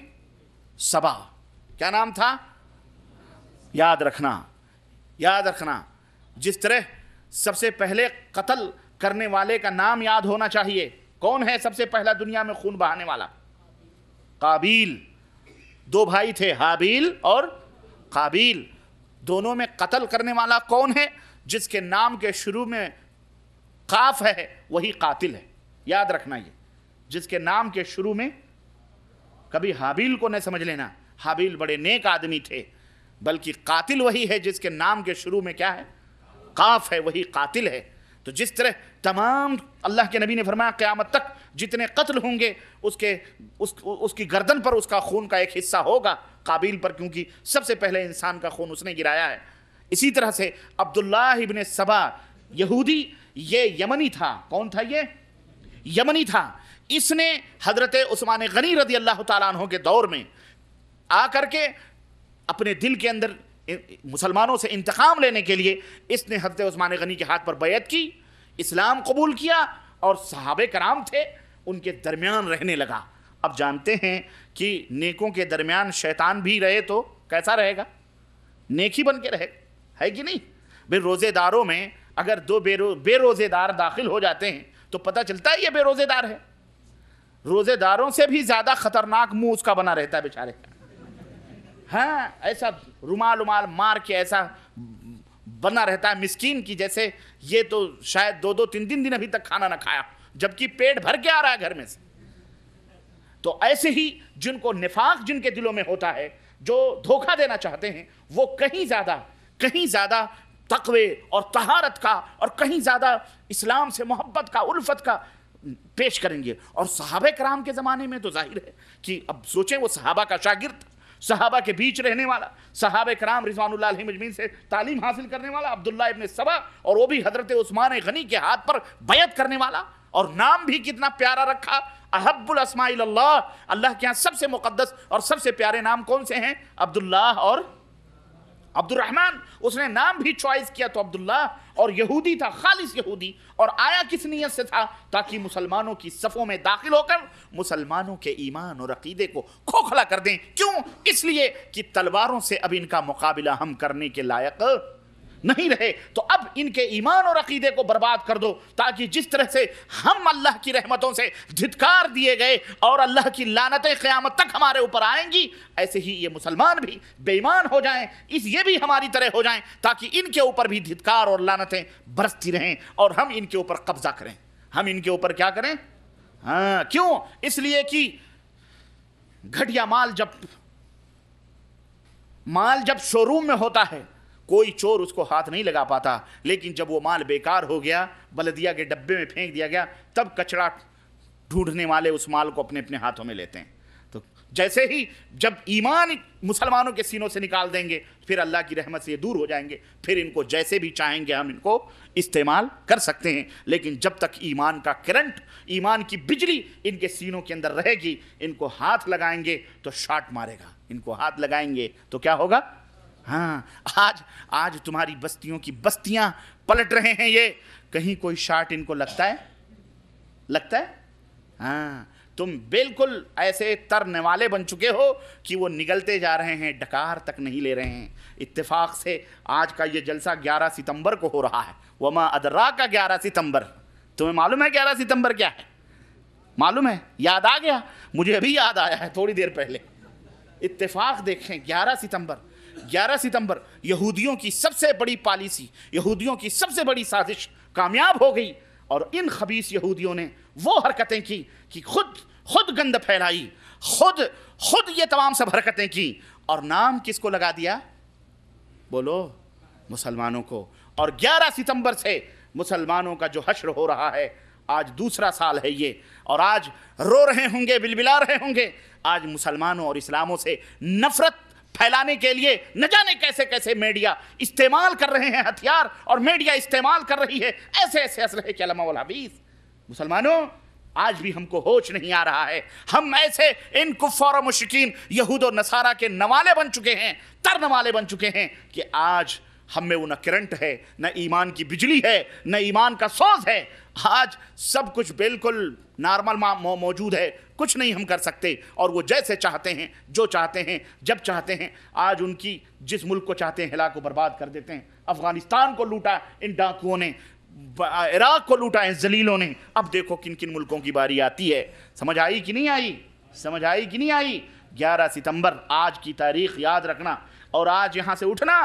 سبا. کیا نام تھا؟ یاد رکھنا، یاد رکھنا. جس طرح سب سے پہلے قتل کرنے والے کا نام یاد ہونا چاہیے. کون ہے سب سے پہلا دنیا میں خون بہانے والا؟ قابیل. 2 بھائی تھے، حابیل اور قابیل. دونوں میں قتل کرنے والا کون ہے؟ جس کے نام کے شروع میں قاف ہے وہی قاتل ہے. یاد رکھنا، یہ جس کے نام کے شروع میں، کبھی حابیل کو نہ سمجھ لینا، حابیل بڑے نیک آدمی تھے، بلکہ قاتل وہی ہے جس کے نام کے شروع میں کیا ہے؟ قاف ہے، وہی قاتل ہے. تو جس طرح تمام اللہ کے نبی نے فرمایا قیامت تک جتنے قتل ہوں گے اس کی گردن پر اس کا خون کا ایک حصہ ہوگا قابیل پر، کیونکہ سب سے پہلے انسان کا خون اس نے گرایا ہے۔ اسی طرح سے عبداللہ ابن سبا یہودی، یہ یمنی تھا۔ کون تھا یہ؟ یمنی تھا۔ اس نے حضرت عثمان غنی رضی اللہ تعالیٰ عنہ کے دور میں آ کر کے اپنے دل کے اندر مسلمانوں سے انتقام لینے کے لیے اس نے حضرت عثمان غنی کے ہاتھ پر بیعت کی، اسلام قبول کیا، اور صحابہ کرام تھے ان کے درمیان رہنے لگا۔ اب جانتے ہیں کہ نیکوں کے درمیان شیطان بھی رہے تو کیسا رہے گا؟ نیکی بن کے رہے، ہے کہ نہیں؟ بے روزے داروں میں اگر دو بے روزے دار داخل ہو جاتے ہیں تو پتہ چلتا ہے یہ بے روزے دار ہے۔ روزے داروں سے بھی زیادہ خطرناک منہ اس کا بنا رہتا ہے بیچارے کا۔ ہاں، ایسا رومال مار کے ایسا بنا رہتا ہے مسکین کی جیسے یہ تو شاید 2-3 دن ابھی تک کھانا نہ کھایا، جبکہ پیٹ بھر کے آ رہا ہے گھر میں سے۔ تو ایسے ہی جن کو نفاق جن کے دلوں میں ہوتا ہے، جو دھوکہ دینا چاہتے ہیں، وہ کہیں زیادہ تقوی اور طہارت کا اور کہیں زیادہ اسلام سے محبت کا، الفت کا پیش کریں گے۔ اور صحابہ کرام کے زمانے میں تو ظاہر ہے کہ اب سوچیں، وہ صحابہ کا شاگرد، صحابہ کے بیچ رہنے والا، صحابہ کرام رضوان اللہ علیہم اجمعین سے تعلیم حاصل کرنے والا عبداللہ ابن سبا، اور وہ بھی حضرت عثمان غنی کے ہاتھ پر بیعت کرنے والا، اور نام بھی کتنا پیارا رکھا، احب الاسماء اللہ، اللہ کے ہاں سب سے مقدس اور سب سے پیارے نام کون سے ہیں؟ عبداللہ اور عبد الرحمن۔ اس نے نام بھی چوائس کیا تو عبداللہ، اور یہودی تھا، خالص یہودی، اور آیا کس نیت سے تھا؟ تاکہ مسلمانوں کی صفوں میں داخل ہو کر مسلمانوں کے ایمان اور عقیدے کو کھوکھلا کر دیں۔ کیوں؟ اس لیے کہ تلواروں سے اب ان کا مقابلہ ہم کرنے کے لائق نہیں رہے، تو اب ان کے ایمان اور عقیدے کو برباد کر دو، تاکہ جس طرح سے ہم اللہ کی رحمتوں سے دھتکار دیے گئے اور اللہ کی لعنتیں قیامت تک ہمارے اوپر آئیں گی، ایسے ہی یہ مسلمان بھی بے ایمان ہو جائیں، یہ بھی ہماری طرح ہو جائیں، تاکہ ان کے اوپر بھی دھتکار اور لعنتیں برستی رہیں اور ہم ان کے اوپر قبضہ کریں۔ ہم ان کے اوپر کیا کریں؟ ہاں، کیوں؟ اس لیے کہ گھٹیا مال جب شو روم میں ہوتا ہے کوئی چور اس کو ہاتھ نہیں لگا پاتا، لیکن جب وہ مال بیکار ہو گیا، بلدیہ کے ڈبے میں پھینک دیا گیا، تب کچڑا ڈھونڈنے والے اس مال کو اپنے ہاتھوں میں لیتے ہیں۔ تو جیسے ہی جب ایمان مسلمانوں کے سینوں سے نکال دیں گے، پھر اللہ کی رحمت سے یہ دور ہو جائیں گے، پھر ان کو جیسے بھی چاہیں گے ہم ان کو استعمال کر سکتے ہیں۔ لیکن جب تک ایمان کا کرنٹ، ایمان کی بجلی ان کے سینوں کے اندر رہے گی، ان کو ہاتھ لگائیں گے تو شاٹ مارے گا، ان کو ہاتھ لگائیں گے تو کیا ہوگا؟ ہاں، آج تمہاری بستیوں کی بستیاں پلٹ رہے ہیں، یہ کہیں کوئی شاٹ ان کو لگتا ہے؟ ہاں، تم بالکل ایسے ترنے والے بن چکے ہو کہ وہ نگلتے جا رہے ہیں، ڈکار تک نہیں لے رہے ہیں۔ اتفاق سے آج کا یہ جلسہ 11 ستمبر کو ہو رہا ہے، وما ادراک 11 ستمبر۔ تمہیں معلوم ہے 11 ستمبر کیا ہے؟ معلوم ہے؟ یاد آ گیا؟ مجھے ابھی یاد آیا ہے تھوڑی دیر پہلے۔ اتفاق دیکھیں، 11 ستمبر یہودیوں کی سب سے بڑی پالیسی، یہودیوں کی سب سے بڑی سازش کامیاب ہو گئی، اور ان خبیث یہودیوں نے وہ حرکتیں کی کہ خود گند پھیلائی، خود یہ تمام سب حرکتیں کی، اور نام کس کو لگا دیا؟ بولو، مسلمانوں کو۔ اور 11 ستمبر سے مسلمانوں کا جو حشر ہو رہا ہے، آج دوسرا سال ہے یہ، اور آج رو رہے ہوں گے، بلبلا رہے ہوں گے۔ آج مسلمانوں اور اسلاموں سے نفرت پھیلانے کے لیے نہ جانے کیسے کیسے میڈیا استعمال کر رہے ہیں ہتھیار، اور میڈیا استعمال کر رہی ہے ایسے اسلحے کے علماء والحدیث۔ مسلمانوں، آج بھی ہم کو ہوش نہیں آ رہا ہے، ہم ایسے ان کفار و مشرکین یہود و نصارہ کے نوالے بن چکے ہیں، نوالے بن چکے ہیں کہ آج ہم میں وہ نہ کرنٹ ہے، نہ ایمان کی بجلی ہے، نہ ایمان کا سوز ہے۔ آج سب کچھ بالکل نارمل موجود ہے، کچھ نہیں ہم کر سکتے، اور وہ جیسے چاہتے ہیں، جو چاہتے ہیں، جب چاہتے ہیں، آج ان کی جس ملک کو چاہتے ہیں ہلاک و برباد کر دیتے ہیں۔ افغانستان کو لوٹا ان ڈاکوؤں نے، عراق کو لوٹا ان ذلیلوں نے، اب دیکھو کن کن ملکوں کی باری آتی ہے۔ سمجھ آئی کہ نہیں آئی؟ 11 ستمبر آج کی تاریخ یاد رکھنا، اور آج یہاں سے اٹھنا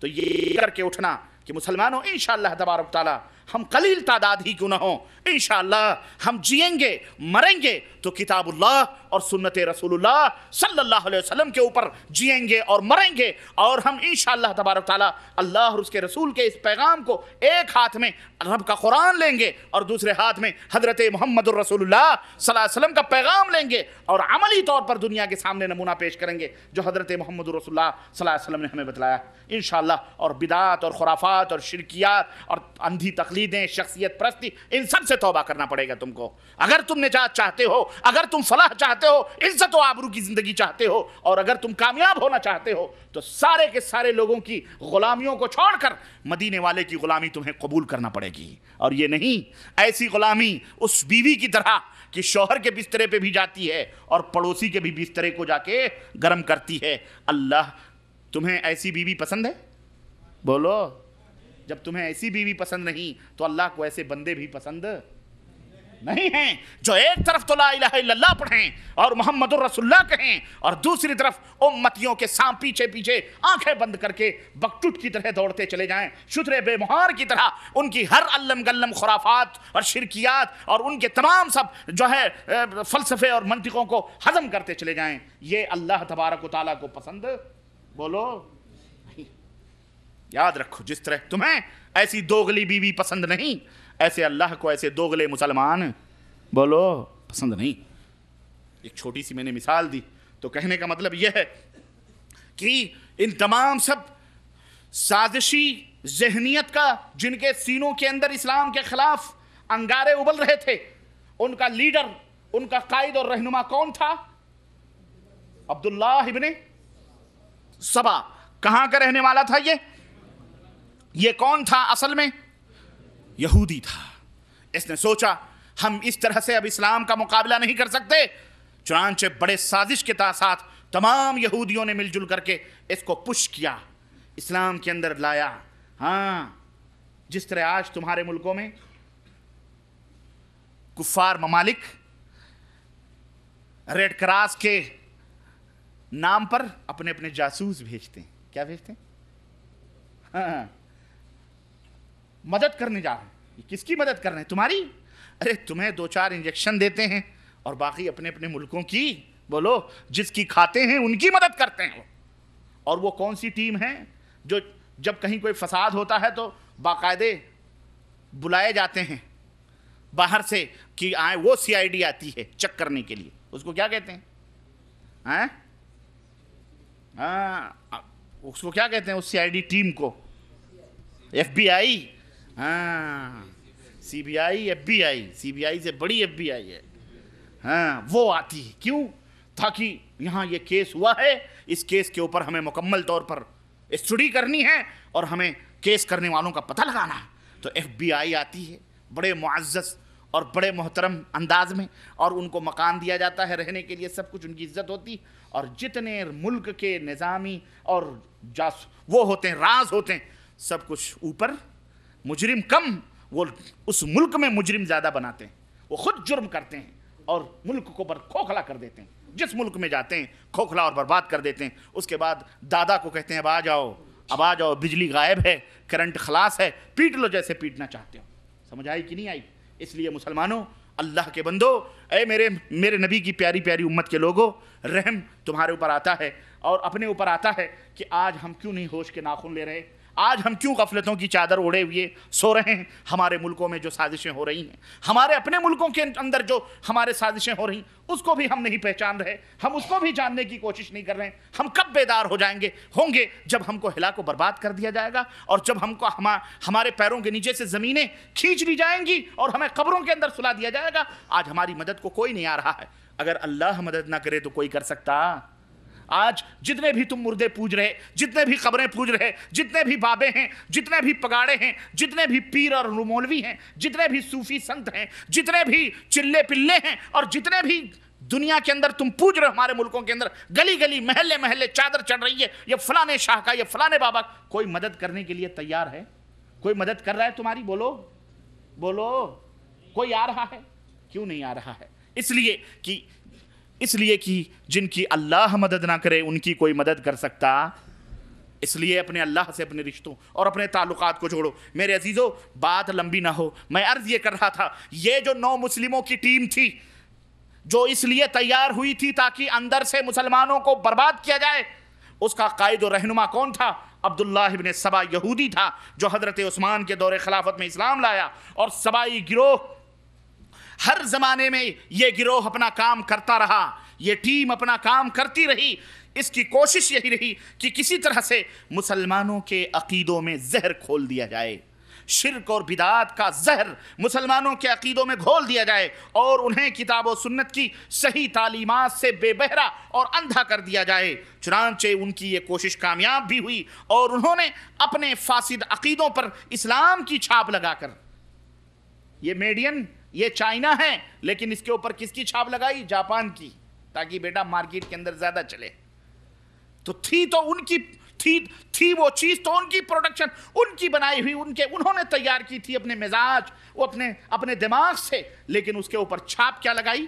تو یہ کر کے اٹھنا کہ مسلمانوں انشاءاللہ تبارک تعالی ہم قلیل تعداد ہی کیوں نہ ہوں، انشاءاللہ ہم جئیں گے مریں گے تو کتاب اللہ اور سنت رسول اللہ صلی اللہ علیہ وسلم کے اوپر جئیں گے اور مریں گے، اور ہم انشاءاللہ تبارک تعالیٰ اللہ اور اس کے رسول کے اس پیغام کو ایک ہاتھ میں رب کا قرآن لیں گے اور دوسرے ہاتھ میں حضرت محمد الرسول اللہ صلی اللہ علیہ وسلم کا پیغام لیں گے، اور عملی طور پر دنیا کے سامنے نمونہ پیش کریں گے جو حضرت محمد الرسول اللہ صلی اللہ علیہ وسلم نے ہمیں بتلایا انشاءاللہ۔ اور بدعات اور خرافات اور شرکیات اور اندھی تقلیدیں، شخصیت پرستی، ان سب سے توبہ کرنا پڑے گا تم کو۔ اگر تم نجات چاہتے ہو، اگر تم فلاح چاہتے ہو، عزت و آبرو کی زندگی چاہتے ہو، اور اگر تم کامیاب ہونا چاہتے ہو، تو سارے کے سارے لوگوں کی غلامیوں کو چھوڑ کر مدینے والے کی غلامی تمہیں قبول کرنا پڑے گی۔ اور یہ نہیں ایسی غلامی اس بیوی کی طرح کہ شوہر کے بسترے پہ بھی جاتی ہے اور پڑوسی کے بھی بسترے کو جا کے گرم کرتی ہے۔ اللہ، تمہیں ایسی بیوی پسند ہے؟ بولو۔ جب تمہیں ایسی بیوی پسند نہیں تو اللہ کو ایسے بندے بھی پسند نہیں ہیں جو ایک طرف تو لا الہ الا اللہ پڑھیں اور محمد الرسول اللہ کہیں، اور دوسری طرف امتیوں کے سام پیچھے پیچھے آنکھیں بند کر کے بکٹوٹ کی طرح دوڑتے چلے جائیں، شترے بے مہار کی طرح ان کی ہر علم گلم خرافات اور شرکیات اور ان کے تمام سب جو ہے فلسفے اور منطقوں کو ہضم کرتے چلے جائیں۔ یہ اللہ تبارک و تعالیٰ کو پسند بولو نہیں۔ یاد رکھو، جس طرح تمہیں ایسی دوغلی بیوی پسند نہیں، ایسے اللہ کو ایسے دوغلے مسلمان بولو پسند نہیں۔ ایک چھوٹی سی میں نے مثال دی، تو کہنے کا مطلب یہ ہے کہ ان تمام سب سازشی ذہنیت کا جن کے سینوں کے اندر اسلام کے خلاف انگارے ابل رہے تھے، ان کا لیڈر، ان کا قائد اور رہنما کون تھا؟ عبداللہ ابن سبا۔ کہاں کا رہنے والا تھا یہ کون تھا اصل میں؟ یہودی تھا۔ اس نے سوچا ہم اس طرح سے اب اسلام کا مقابلہ نہیں کر سکتے، چنانچہ بڑے سازش کے ساتھ تمام یہودیوں نے مل جل کر کے اس کو پش کیا، اسلام کے اندر لایا۔ ہاں، جس طرح آج تمہارے ملکوں میں کفار ممالک ریڈ کراس کے نام پر اپنے اپنے جاسوس بھیجتے ہیں۔ کیا بھیجتے ہیں؟ ہاں، مدد کرنے جا رہے ہیں۔ کس کی مدد کر رہے ہیں؟ تمہاری؟ ارے تمہیں 2-4 انجیکشن دیتے ہیں اور باقی اپنے اپنے ملکوں کی بولو جس کی کھاتے ہیں ان کی مدد کرتے ہیں۔ اور وہ کون سی ٹیم ہے جو جب کہیں کوئی فساد ہوتا ہے تو باقاعدے بلائے جاتے ہیں باہر سے کہ آئیں، وہ CID آتی ہے چیک کرنے کے لیے، اس کو کیا کہتے ہیں؟ اس کو کیا کہتے ہیں اس CID ٹیم کو؟ FBI۔ ہاں، CBI FBI، CBI سے بڑی FBI ہے۔ ہاں، وہ آتی ہے کیوں؟ تاکہ یہاں یہ کیس ہوا ہے، اس کیس کے اوپر ہمیں مکمل طور پر اسٹڈی کرنی ہے اور ہمیں کیس کرنے والوں کا پتہ لگانا ہے۔ تو FBI آتی ہے بڑے معزز اور بڑے محترم انداز میں، اور ان کو مکان دیا جاتا ہے رہنے کے لیے، سب کچھ ان کی عزت ہوتی، اور جتنے ملک کے نظامی اور وہ ہوتے ہیں، راز ہوتے ہیں، سب کچھ اوپر، مجرم کم، وہ اس ملک میں مجرم زیادہ بناتے ہیں، وہ خود جرم کرتے ہیں اور ملک کو کھوکھلا کر دیتے ہیں، جس ملک میں جاتے ہیں کھوکھلا اور برباد کر دیتے ہیں۔ اس کے بعد دادا کو کہتے ہیں اب آ جاؤ، بجلی غائب ہے، کرنٹ خلاص ہے، پیٹ لو جیسے پیٹنا چاہتے ہو۔ سمجھ آئی کہ نہیں آئی؟ اس لیے مسلمانوں، اللہ کے بندو، اے میرے نبی کی پیاری پیاری امت کے لوگوں، رحم تمہارے اوپر آتا ہے اور اپنے اوپر آتا ہے کہ آج ہم کیوں نہیں ہوش کے ناخن لے رہے، آج ہم کیوں غفلتوں کی چادر اوڑے ہوئے سو رہے ہیں؟ ہمارے ملکوں میں جو سازشیں ہو رہی ہیں، ہمارے اپنے ملکوں کے اندر جو ہمارے سازشیں ہو رہی ہیں، اس کو بھی ہم نہیں پہچان رہے، ہم اس کو بھی جاننے کی کوشش نہیں کر رہے ہیں۔ ہم کب بیدار ہو جائیں گے؟ ہوں گے جب ہم کو ہلا کو برباد کر دیا جائے گا، اور جب ہم کو ہمارے پیروں کے نیچے سے زمینیں کھینچ لی جائیں گی اور ہمیں قبروں کے اندر سلا دیا جائے گا۔ آج ہماری مدد کو کوئی نہیں آ رہا ہے، اگر اللہ مدد نہ کرے تو کوئی کر سکتا؟ آج جتنے بھی تم مردے پوج رہے، جتنے بھی قبریں پوج رہے، جتنے بھی بابے ہیں، جتنے بھی پگاڑے ہیں، جتنے بھی پیر اور مولوی ہیں، جتنے بھی صوفی سنت ہیں، جتنے بھی چلے پلے ہیں، اور جتنے بھی دنیا کے اندر تم پوج رہے ہو، ہمارے ملکوں کے اندر گلی گلی محلے محلے چادر چڑھ رہی ہے، یہ فلانے شاہ کا، یہ فلانے بابا، کوئی مدد کرنے کے لیے تیار ہے؟ کوئی مدد کر رہا ہے تمہاری؟ بولو کوئی آ رہا ہے؟ کیوں نہیں آ رہا ہے؟ اس لیے کہ جن کی اللہ مدد نہ کرے ان کی کوئی مدد کر سکتا اس لیے اپنے اللہ سے اپنے رشتوں اور اپنے تعلقات کو جوڑو۔ میرے عزیزو، بات لمبی نہ ہو، میں عرض یہ کر رہا تھا، یہ جو 9 مسلموں کی ٹیم تھی جو اس لیے تیار ہوئی تھی تاکہ اندر سے مسلمانوں کو برباد کیا جائے، اس کا قائد و رہنما کون تھا؟ عبداللہ ابن سبا یہودی تھا، جو حضرت عثمان کے دور خلافت میں اسلام لایا۔ اور سبائی گروہ ہر زمانے میں یہ گروہ اپنا کام کرتا رہا، یہ ٹیم اپنا کام کرتی رہی۔ اس کی کوشش یہی رہی کہ کسی طرح سے مسلمانوں کے عقیدوں میں زہر کھول دیا جائے، شرک اور بدعات کا زہر مسلمانوں کے عقیدوں میں گھول دیا جائے اور انہیں کتاب و سنت کی صحیح تعلیمات سے بے بہرا اور اندھا کر دیا جائے۔ چنانچہ ان کی یہ کوشش کامیاب بھی ہوئی اور انہوں نے اپنے فاسد عقیدوں پر اسلام کی چھاپ لگا کر، یہ میڈین، یہ چائنا ہے، لیکن اس کے اوپر کس کی چھاپ لگائی؟ جاپان کی، تاکہ بیٹا مارکیٹ کے اندر زیادہ چلے۔ تو تھی تو ان کی تھی وہ چیز تو ان کی پروڈکشن، ان کی بنائی ہوئی، انہوں نے تیار کی تھی اپنے مزاج، وہ اپنے دماغ سے، لیکن اس کے اوپر چھاپ کیا لگائی؟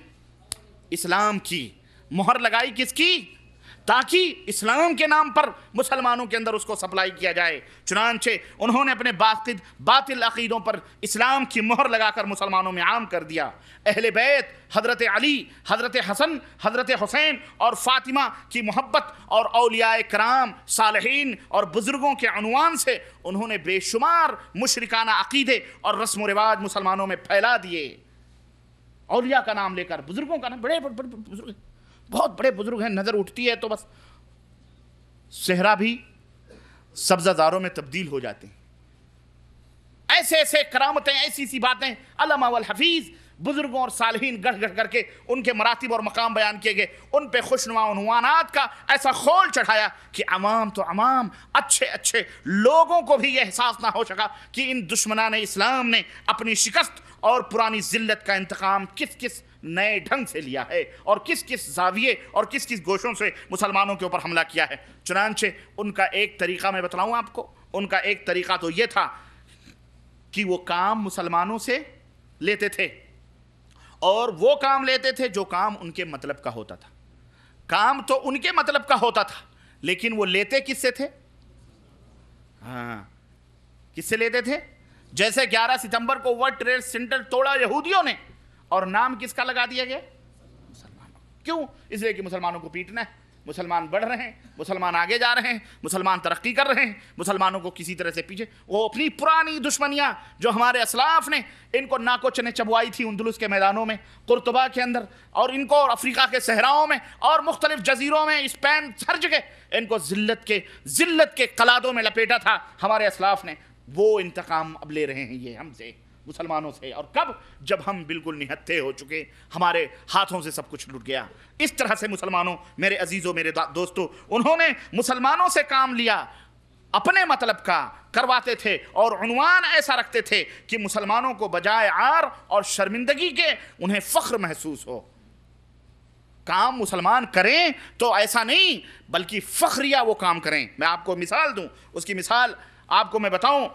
اسلام کی مہر لگائی۔ کس کی؟ تاکہ اسلام کے نام پر مسلمانوں کے اندر اس کو سپلائی کیا جائے۔ چنانچہ انہوں نے اپنے باطل عقیدوں پر اسلام کی مہر لگا کر مسلمانوں میں عام کر دیا۔ اہل بیت، حضرت علی، حضرت حسن، حضرت حسین اور فاطمہ کی محبت اور اولیاء کرام، صالحین اور بزرگوں کے عنوان سے انہوں نے بے شمار مشرکانہ عقیدے اور رسم و رواج مسلمانوں میں پھیلا دیے۔ اولیاء کا نام لے کر، بزرگوں کا نام، بڑے بزرگ، بہت بڑے بزرگ ہیں، نظر اٹھتی ہے تو بس صحرا بھی سبزہ زاروں میں تبدیل ہو جاتے ہیں۔ ایسے ایسے کرامتیں، ایسی سی باتیں علامہ والحفیظ بزرگوں اور صالحین گڑھ گڑھ کر کے ان کے مراتب اور مقام بیان کیے گئے، ان پہ خوشنما عنوانات کا ایسا خول چڑھایا کہ عوام تو عوام، اچھے لوگوں کو بھی یہ احساس نہ ہو سکا کہ ان دشمنان اسلام نے اپنی شکست اور پرانی ذلت کا انتقام کس نئے ڈھنگ سے لیا ہے اور کس زاویے اور کس گوشوں سے مسلمانوں کے اوپر حملہ کیا ہے۔ چنانچہ ان کا ایک طریقہ میں بتلاؤں آپ کو، ان کا ایک طریقہ تو یہ تھا کہ وہ کام مسلمانوں سے لیتے تھے، اور وہ کام لیتے تھے جو کام ان کے مطلب کا ہوتا تھا۔ کام تو ان کے مطلب کا ہوتا تھا، لیکن وہ لیتے کس سے تھے؟ کس سے لیتے تھے؟ جیسے 11 ستمبر کو ورلڈ ٹریڈ سینٹر توڑا یہودیوں نے، اور نام کس کا لگا دیا گیا؟ مسلمانوں۔ کیوں؟ اس لیے کہ مسلمانوں کو پیٹنا ہے، مسلمان بڑھ رہے ہیں، مسلمان آگے جا رہے ہیں، مسلمان ترقی کر رہے ہیں، مسلمانوں کو کسی طرح سے پیچھے۔ وہ اپنی پرانی دشمنیاں جو ہمارے اسلاف نے ان کو ناکو چنے چبوائی تھی اندلس کے میدانوں میں، قرطبہ کے اندر، اور ان کو افریقہ کے صحراؤں میں اور مختلف جزیروں میں، اسپین، ہر جگہ ان کو ذلت کے قلادوں میں لپیٹا تھا ہمارے اسلاف نے، وہ انتقام اب لے رہے ہیں یہ ہم سے، مسلمانوں سے۔ اور کب؟ جب ہم بالکل نہتھے ہو چکے، ہمارے ہاتھوں سے سب کچھ لٹ گیا۔ اس طرح سے مسلمانوں، میرے عزیزوں، میرے دوستوں، انہوں نے مسلمانوں سے کام لیا، اپنے مطلب کا کرواتے تھے، اور عنوان ایسا رکھتے تھے کہ مسلمانوں کو بجائے عار اور شرمندگی کے انہیں فخر محسوس ہو۔ کام مسلمان کریں تو ایسا نہیں، بلکہ فخریہ وہ کام کریں۔ میں آپ کو مثال دوں، اس کی مثال آپ کو میں بتاؤں۔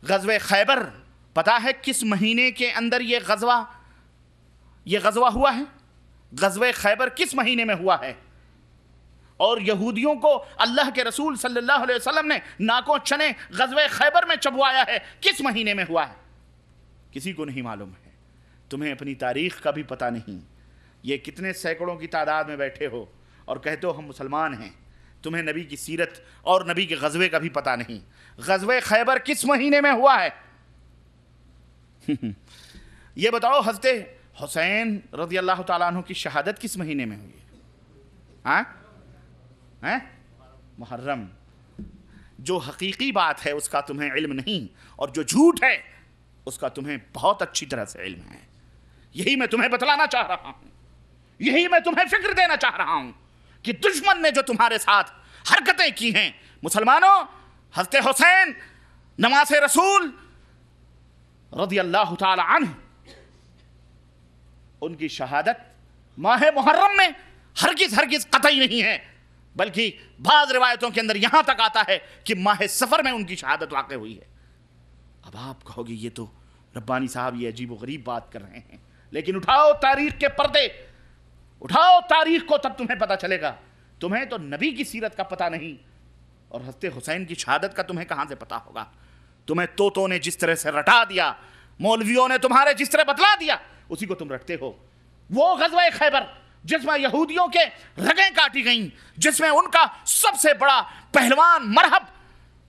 غزوہ خیبر، پتا ہے کس مہینے کے اندر یہ غزوہ ہوا ہے؟ غزوہ خیبر کس مہینے میں ہوا ہے؟ اور یہودیوں کو اللہ کے رسول صلی اللہ علیہ وسلم نے ناکوں چنے غزوہ خیبر میں چبوایا ہے، کس مہینے میں ہوا ہے؟ کسی کو نہیں معلوم ہے۔ تمہیں اپنی تاریخ کا بھی پتہ نہیں، یہ کتنے سینکڑوں کی تعداد میں بیٹھے ہو اور کہتے ہو ہم مسلمان ہیں، تمہیں نبی کی سیرت اور نبی کے غزوے کا بھی پتہ نہیں۔ غزوہ خیبر کس مہینے میں ہوا ہے؟ یہ بتاؤ، حضرت حسین رضی اللہ تعالیٰ عنہ کی شہادت کس مہینے میں ہوئی ہے؟ محرم۔ جو حقیقی بات ہے اس کا تمہیں علم نہیں، اور جو جھوٹ ہے اس کا تمہیں بہت اچھی طرح سے علم ہے۔ یہی میں تمہیں بتلانا چاہ رہا ہوں، یہی میں تمہیں فکر دینا چاہ رہا ہوں کہ دشمن نے جو تمہارے ساتھ حرکتیں کی ہیں، مسلمانوں، حضرت حسین نماز رسول رضی اللہ تعالی عنہ، ان کی شہادت ماہ محرم میں ہرگز قطعی نہیں ہے، بلکہ بعض روایتوں کے اندر یہاں تک آتا ہے کہ ماہ سفر میں ان کی شہادت واقع ہوئی ہے۔ اب آپ کہو گے یہ تو ربانی صاحب یہ عجیب و غریب بات کر رہے ہیں، لیکن اٹھاؤ تاریخ کے پردے، اٹھاؤ تاریخ کو، تب تمہیں پتہ چلے گا۔ تمہیں تو نبی کی سیرت کا پتہ نہیں، اور حضرت حسین کی شہادت کا تمہیں کہاں سے پتا ہوگا؟ تمہیں توتوں نے جس طرح سے رٹا دیا، مولویوں نے تمہارے جس طرح بتلا دیا، اسی کو تم رٹتے ہو۔ وہ غزوہ خیبر جس میں یہودیوں کے رگیں کاٹی گئیں، جس میں ان کا سب سے بڑا پہلوان مرحب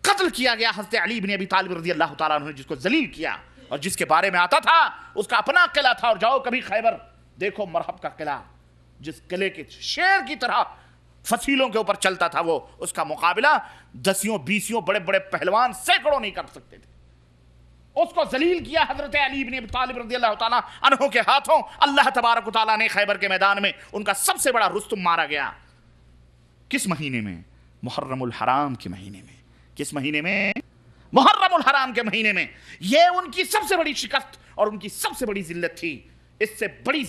قتل کیا گیا، حضرت علی بن ابی طالب رضی اللہ تعالیٰ عنہ نے جس کو ذلیل کیا، اور جس کے بارے میں آتا تھا اس کا اپنا قلعہ تھا، اور جاؤ کبھی خیبر دیکھو مرحب کا قلعہ، جس قلعے کے شیر کی طرح فصیلوں کے اوپر چلتا تھا، وہ اس کا مقابلہ 10 20 بڑے بڑے پہلوان سینکڑوں نہیں کر سکتے تھے۔ اس کو ذلیل کیا حضرت علی بن ابی طالب رضی اللہ تعالیٰ عنہ کے ہاتھوں۔ اللہ تبارک و تعالیٰ نے خیبر کے میدان میں ان کا سب سے بڑا رستم مارا گیا۔ کس مہینے میں؟ محرم الحرام کے مہینے میں۔ کس مہینے میں؟ محرم الحرام کے مہینے میں۔ یہ ان کی سب سے بڑی شکست اور ان کی سب سے بڑی ذلت تھی۔ اس سے بڑی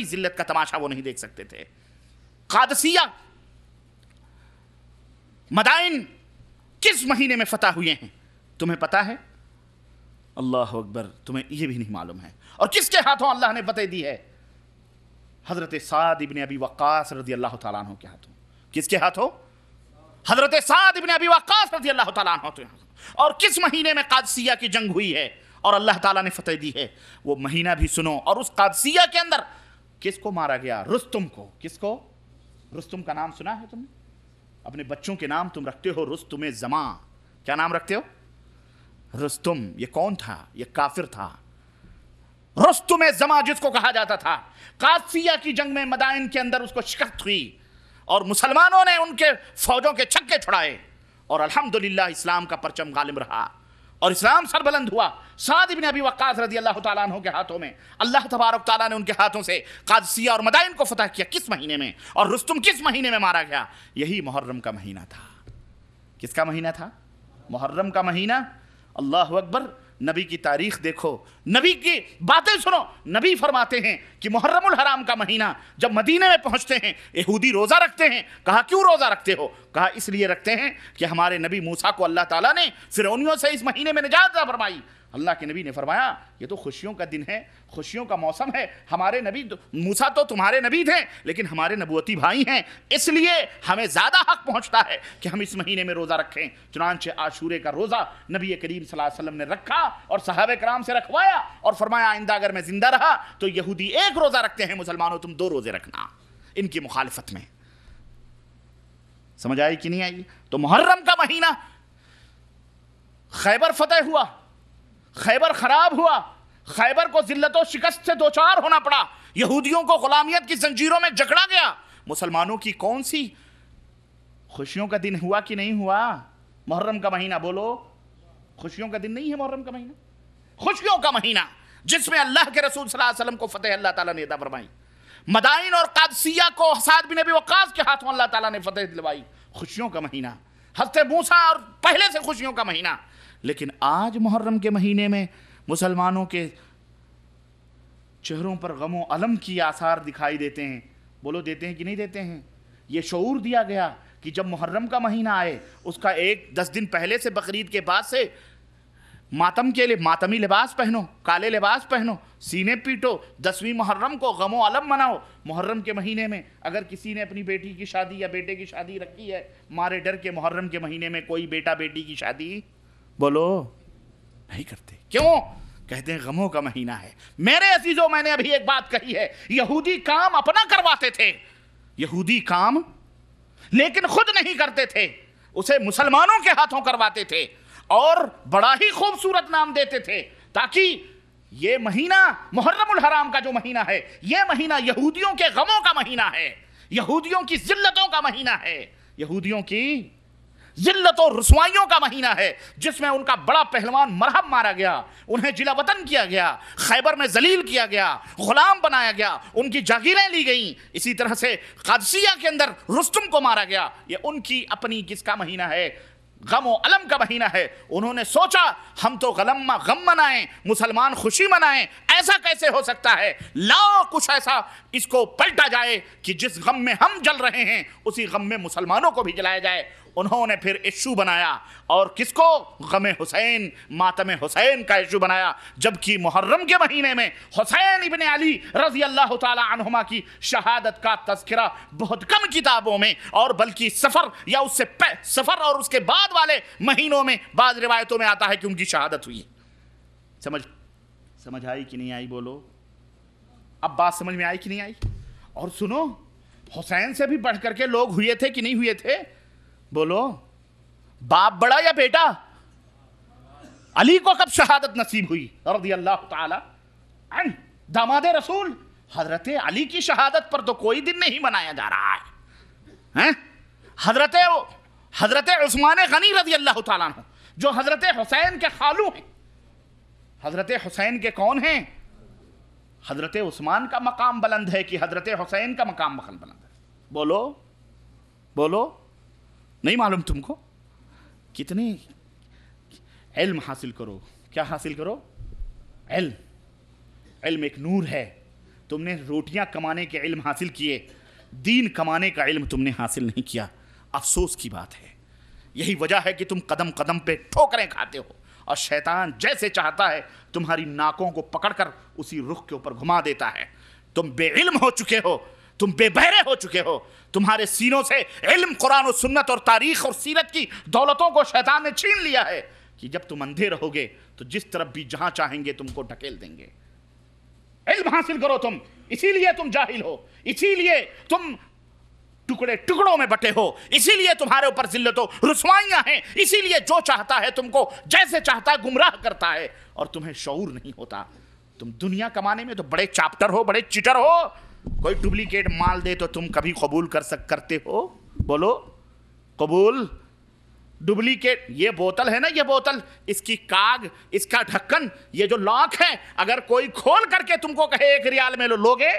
ذلت کا تماشا وہ نہیں دیکھ سکتے تھے۔ قادسیہ، مدائن کس مہینے میں فتح ہوئے ہیں تمہیں پتا ہے؟ اللہ اکبر، تمہیں یہ بھی نہیں معلوم ہے۔ اور کس کے ہاتھوں اللہ نے فتح دی ہے؟ حضرت سعد ابن ابی وقاص رضی اللہ تعالیٰ عنہ کے ہاتھوں۔ کس کے ہاتھوں؟ حضرت سعد ابن ابی وقاص رضی اللہ تعالیٰ عنہ کے ہاتھوں۔ اور کس مہینے میں قادسیہ کی جنگ ہوئی ہے اور اللہ تعالیٰ نے فتح دی ہے؟ وہ مہینہ بھی سنو۔ اور اس قادسیہ کے اندر کس کو مارا گیا؟ رستم کو۔ کس کو؟ رستم کا نام سنا ہے تم نے؟ اپنے بچوں کے نام تم رکھتے ہو رستم زمان۔ کیا نام رکھتے ہو؟ رستم۔ یہ کون تھا؟ یہ کافر تھا۔ رستم زمان جس کو کہا جاتا تھا، قادسیہ کی جنگ میں مدائن کے اندر اس کو شکست ہوئی، اور مسلمانوں نے ان کے فوجوں کے چھکے چھڑائے، اور الحمدللہ اسلام کا پرچم غالب رہا اور اسلام سربلند ہوا۔ سعد بن ابی وقاص رضی اللہ تعالیٰ عنہ کے ہاتھوں میں اللہ تبارک تعالیٰ نے ان کے ہاتھوں سے قادسیہ اور مدائن کو فتح کیا۔ کس مہینے میں؟ اور رستم کس مہینے میں مارا گیا؟ یہی محرم کا مہینہ تھا۔ کس کا مہینہ تھا؟ محرم کا مہینہ۔ اللہ اکبر۔ نبی کی تاریخ دیکھو، نبی کی باتیں سنو۔ نبی فرماتے ہیں کہ محرم الحرام کا مہینہ جب مدینے میں پہنچتے ہیں، یہودی روزہ رکھتے ہیں۔ کہا کیوں روزہ رکھتے ہو؟ کہا اس لیے رکھتے ہیں کہ ہمارے نبی موسیٰ کو اللہ تعالیٰ نے فرعونیوں سے اس مہینے میں نجات عطا فرمائی۔ اللہ کے نبی نے فرمایا یہ تو خوشیوں کا دن ہے، خوشیوں کا موسم ہے۔ ہمارے نبی موسیٰ تو تمہارے نبی تھے، لیکن ہمارے نبوتی بھائی ہیں، اس لیے ہمیں زیادہ حق پہنچتا ہے کہ ہم اس مہینے میں روزہ رکھیں۔ چنانچہ عاشورے کا روزہ نبی کریم صلی اللہ علیہ وسلم نے رکھا اور صحابہ کرام سے رکھوایا، اور فرمایا آئندہ اگر میں زندہ رہا تو یہودی ایک روزہ رکھتے ہیں، مسلمانوں تم 2 روزے رکھنا، ان کی مخالفت میں۔ سمجھ آئی کہ نہیں آئی؟ تو محرم کا مہینہ، خیبر فتح ہوا، خیبر خراب ہوا، خیبر کو ذلت و شکست سے دوچار ہونا پڑا، یہودیوں کو غلامیت کی زنجیروں میں جکڑا گیا۔ مسلمانوں کی کون سی خوشیوں کا دن ہوا کہ نہیں ہوا؟ محرم کا مہینہ، بولو۔ خوشیوں کا دن نہیں ہے محرم کا مہینہ؟ خوشیوں کا مہینہ جس میں اللہ کے رسول صلی اللہ علیہ وسلم کو فتح اللہ تعالیٰ نے عطا فرمائی، مدائن اور قادسیہ کو سعد بن ابی وقاص کے ہاتھوں اللہ تعالیٰ نے فتح دلوائی۔ خوشیوں کا مہینہ، حضرت موسیٰ اور پہلے سے خوشیوں کا مہینہ۔ لیکن آج محرم کے مہینے میں مسلمانوں کے چہروں پر غم و الم کی آثار دکھائی دیتے ہیں۔ بولو دیتے ہیں کہ نہیں دیتے ہیں؟ یہ شعور دیا گیا کہ جب محرم کا مہینہ آئے، اس کا 10 دن پہلے سے، بقرعید کے بعد سے ماتم کے لیے ماتمی لباس پہنو، کالے لباس پہنو، سینے پیٹو، 10ویں محرم کو غم و الم مناؤ۔ محرم کے مہینے میں اگر کسی نے اپنی بیٹی کی شادی یا بیٹے کی شادی رکھی ہے، مارے ڈر کے محرم کے مہینے میں کوئی بیٹا بیٹی کی شادی بولو نہیں کرتے۔ کیوں؟ کہتے ہیں غموں کا مہینہ ہے۔ میرے عزیزوں، میں نے ابھی ایک بات کہی ہے، یہودی کام اپنا کرواتے تھے، یہودی کام لیکن خود نہیں کرتے تھے، اسے مسلمانوں کے ہاتھوں کرواتے تھے، اور بڑا ہی خوبصورت نام دیتے تھے، تاکہ یہ مہینہ محرم الحرام کا جو مہینہ ہے، یہ مہینہ یہودیوں کے غموں کا مہینہ ہے، یہودیوں کی ذلتوں کا مہینہ ہے، یہودیوں کی ذلت و رسوائیوں کا مہینہ ہے، جس میں ان کا بڑا پہلوان مرحب مارا گیا، انہیں جلا وطن کیا گیا، خیبر میں ذلیل کیا گیا، غلام بنایا گیا، ان کی جاگیریں لی گئیں۔ اسی طرح سے قادسیہ کے اندر رستم کو مارا گیا۔ یہ ان کی اپنی کس کا مہینہ ہے؟ غم و علم کا مہینہ ہے۔ انہوں نے سوچا ہم تو غم منائیں، مسلمان خوشی منائیں، ایسا کیسے ہو سکتا ہے؟ لاؤ کچھ ایسا اس کو پلٹا جائے کہ جس غم میں ہم جل رہے ہیں اسی غم میں مسلمانوں کو بھی جلایا جائے۔ انہوں نے پھر ایشو بنایا، اور کس کو؟ غم حسین، ماتم حسین کا ایشو بنایا، جبکہ محرم کے مہینے میں حسین ابن علی رضی اللہ تعالی عنہما کی شہادت کا تذکرہ بہت کم کتابوں میں، اور بلکہ سفر یا اس سے سفر اور اس کے بعد والے مہینوں میں بعض روایتوں میں آتا ہے کہ ان کی شہادت ہوئی ہے۔ سمجھ آئی کہ نہیں آئی؟ بولو، اب بات سمجھ میں آئی کہ نہیں آئی؟ اور سنو، حسین سے بھی بڑھ کر کے لوگ ہوئے تھے کہ نہیں ہوئے تھے؟ بولو، باپ بڑا یا بیٹا؟ علی کو کب شہادت نصیب ہوئی رضی اللہ تعالی عنہ؟ داماد رسول حضرت علی کی شہادت پر تو کوئی دن نہیں منایا جا رہا ہے۔ حضرت عثمان غنی رضی اللہ تعالیٰ عنہ جو حضرت حسین کے خالو ہیں، حضرت حسین کے کون ہیں؟ حضرت عثمان کا مقام بلند ہے کہ حضرت حسین کا مقام بلند ہے؟ بولو، نہیں معلوم تم کو؟ کتنے علم حاصل کرو، کیا حاصل کرو؟ علم ایک نور ہے۔ تم نے روٹیاں کمانے کے علم حاصل کیے، دین کمانے کا علم تم نے حاصل نہیں کیا۔ افسوس کی بات ہے، یہی وجہ ہے کہ تم قدم قدم پہ ٹھوکریں کھاتے ہو، اور شیطان جیسے چاہتا ہے تمہاری ناکوں کو پکڑ کر اسی رخ کے اوپر گھما دیتا ہے۔ تم بے علم ہو چکے ہو، تم بے بہرے ہو چکے ہو، تمہارے سینوں سے علم قرآن و سنت اور تاریخ اور سیرت کی دولتوں کو شیطان نے چھین لیا ہے کہ جب تم اندھے رہو گے تو جس طرف بھی جہاں چاہیں گے تم کو ڈھکیل دیں گے۔ علم حاصل کرو تم، اسی لیے تم جاہل ہو، اسی لیے تم ٹکڑوں میں بٹے ہو، اسی لیے تمہارے اوپر ذلت و رسوائیاں ہیں، اسی لیے جو چاہتا ہے تم کو جیسے چاہتا ہے گمراہ کرتا ہے، اور تمہیں شعور نہیں ہوتا۔ تم دنیا کمانے میں تو بڑے چاپٹر ہو، بڑے چیٹر ہو، کوئی ڈپلیکیٹ مال دے تو تم کبھی قبول کرتے ہو؟ بولو، قبول؟ ڈپلیکیٹ، یہ بوتل ہے نا، یہ بوتل، اس کی کاغ، اس کا ڈھکن، یہ جو لاک ہے، اگر کوئی کھول کر کے تم کو کہے 1 ریال میں لوگے؟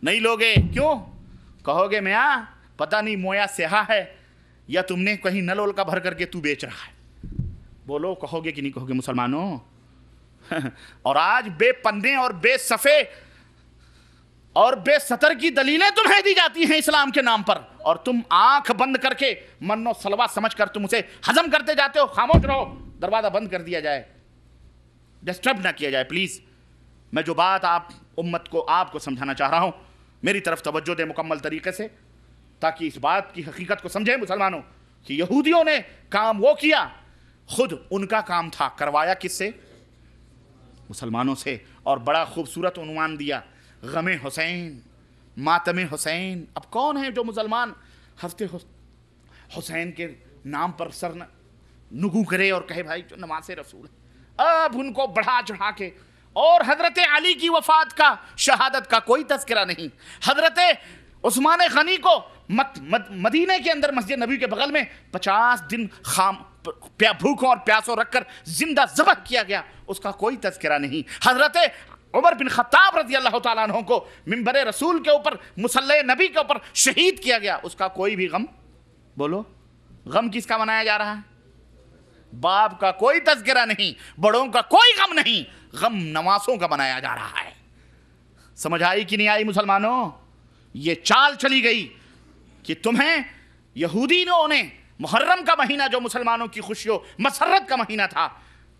نہیں لوگے، کیوں؟ کہو گے میاں پتہ نہیں مویا سیاہ ہے، یا تم نے کہیں نل کا بھر کر کے تو بیچ رہا ہے۔ بولو، کہو گے کہ نہیں کہو گے مسلمانوں؟ اور آج بے پنے اور بے صفے اور بے سطر کی دلیلیں تمہیں دی جاتی ہیں اسلام کے نام پر، اور تم آنکھ بند کر کے من و سلوا سمجھ کر تم اسے ہضم کرتے جاتے ہو۔ خاموش رہو، دروازہ بند کر دیا جائے، ڈسٹرب نہ کیا جائے پلیز۔ میں جو بات امت کو آپ کو سمجھانا چاہ رہا ہوں، میری طرف توجہ دیں مکمل طریقے سے، تاکہ اس بات کی حقیقت کو سمجھیں مسلمانوں کہ یہودیوں نے کام وہ کیا، خود ان کا کام تھا، کروایا کس سے؟ مسلمانوں سے، اور بڑا خوبصورت عنوان دیا، غم حسین، ماتم حسین۔ اب کون ہے جو مسلمان حضرت حسین کے نام پر سر نگو کرے اور کہے بھائی جو نماز رسول ہے؟ اب ان کو بڑھا چڑھا کے، اور حضرت علی کی وفات کا، شہادت کا کوئی تذکرہ نہیں۔ حضرت عثمان غنی کو مدینے کے اندر مسجد نبی کے بغل میں 50 دن بھوکوں اور پیاسوں رکھ کر زندہ ذبح کیا گیا، اس کا کوئی تذکرہ نہیں۔ حضرت عمر بن خطاب رضی اللہ تعالیٰ عنہ کو منبر رسول کے اوپر، مصلی نبی کے اوپر شہید کیا گیا، اس کا کوئی بھی غم؟ بولو، غم کس کا منایا جا رہا ہے؟ باپ کا کوئی تذکرہ نہیں، بڑوں کا کوئی غم نہیں، غم نواسوں کا منایا جا رہا ہے۔ سمجھ آئی کہ نہیں آئی مسلمانوں؟ یہ چال چلی گئی کہ تمہیں یہودیوں نے محرم کا مہینہ جو مسلمانوں کی خوشی و مسرت کا مہینہ تھا،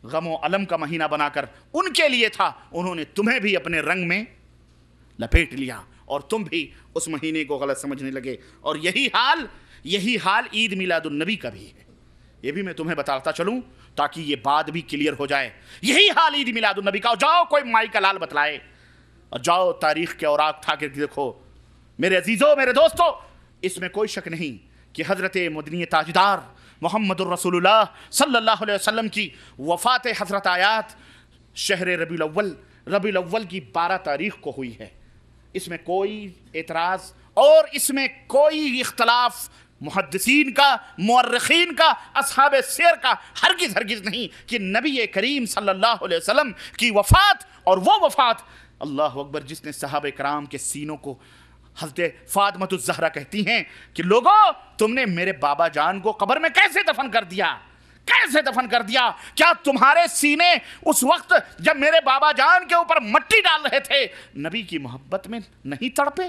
غم و علم کا مہینہ بنا کر ان کے لیے تھا، انہوں نے تمہیں بھی اپنے رنگ میں لپیٹ لیا، اور تم بھی اس مہینے کو غلط سمجھنے لگے۔ اور یہی حال عید میلاد النبی کا بھی ہے، یہ بھی میں تمہیں بتاتا چلوں تاکہ یہ بات بھی کلیئر ہو جائے۔ یہی حال عید میلاد النبی کا، جاؤ کوئی مائی کا لال بتلائے، اور جاؤ تاریخ کے اوراق اٹھا کے دیکھو میرے عزیزوں، میرے دوستوں، اس میں کوئی شک نہیں کہ حضرت مدنی تاجدار محمد الرسول اللہ صلی اللہ علیہ وسلم کی وفات حضرت آیات شہر ربیع الاول کی 12 تاریخ کو ہوئی ہے۔ اس میں کوئی اعتراض اور اس میں کوئی اختلاف محدثین کا، مورخین کا، اصحاب سیر کا ہرگز نہیں کہ نبی کریم صلی اللہ علیہ وسلم کی وفات، اور وہ وفات اللہ اکبر جس نے صحابہ کرام کے سینوں کو، حضرت فاطمہ الزہرا کہتی ہیں کہ لوگوں تم نے میرے بابا جان کو قبر میں کیسے دفن کر دیا؟ کیا تمہارے سینے اس وقت جب میرے بابا جان کے اوپر مٹی ڈال رہے تھے نبی کی محبت میں نہیں تڑپے؟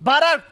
12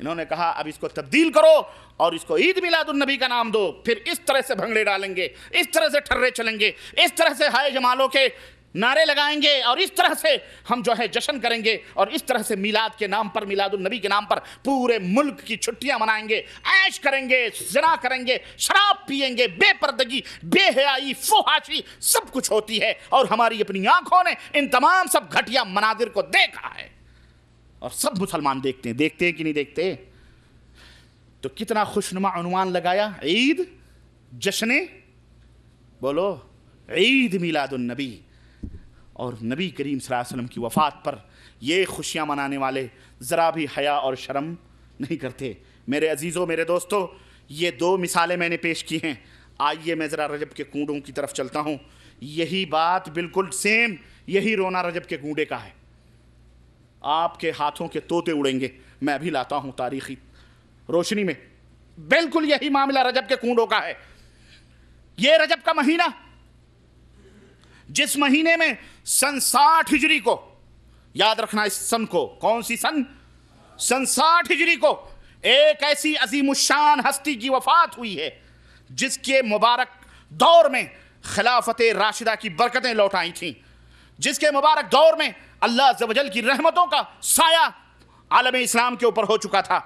انہوں نے کہا اب اس کو تبدیل کرو اور اس کو عید میلاد النبی کا نام دو، پھر اس طرح سے بھنگڑے ڈالیں گے، اس طرح سے ٹھرے چلیں گے، اس طرح سے ہائے جمالوں کے نعرے لگائیں گے، اور اس طرح سے ہم جو ہے جشن کریں گے، اور اس طرح سے میلاد کے نام پر، میلاد النبی کے نام پر پورے ملک کی چھٹیاں منائیں گے، عیش کریں گے، زنا کریں گے، شراب پیئیں گے، بے پردگی، بے حیائی، فحاشی سب کچھ ہوتی ہے، اور ہماری اپنی آنکھوں نے ان تمام سب گھٹیا مناظر کو دیکھا ہے، اور سب مسلمان دیکھتے ہیں کہ نہیں دیکھتے؟ تو کتنا خوشنما عنوان لگایا، عید، جشن، بولو عید میلاد النبی۔ اور نبی کریم صلی اللہ علیہ وسلم کی وفات پر یہ خوشیاں منانے والے ذرا بھی حیا اور شرم نہیں کرتے۔ میرے عزیزوں، میرے دوستو، یہ دو مثالیں میں نے پیش کی ہیں۔ آئیے میں ذرا رجب کے کنڈوں کی طرف چلتا ہوں۔ یہی بات بالکل سیم، یہی رونا رجب کے کنڈے کا ہے۔ آپ کے ہاتھوں کے طوطے اڑیں گے، میں ابھی لاتا ہوں تاریخی روشنی میں۔ بالکل یہی معاملہ رجب کے کنڈوں کا ہے۔ یہ رجب کا مہینہ، جس مہینے میں سن 60 ہجری کو، یاد رکھنا اس سن کو، کون سی سن؟ سن 60 ہجری کو ایک ایسی عظیم الشان ہستی کی وفات ہوئی ہے جس کے مبارک دور میں خلافت راشدہ کی برکتیں لوٹ آئی تھیں، جس کے مبارک دور میں اللہ عز و جل کی رحمتوں کا سایہ عالم اسلام کے اوپر ہو چکا تھا۔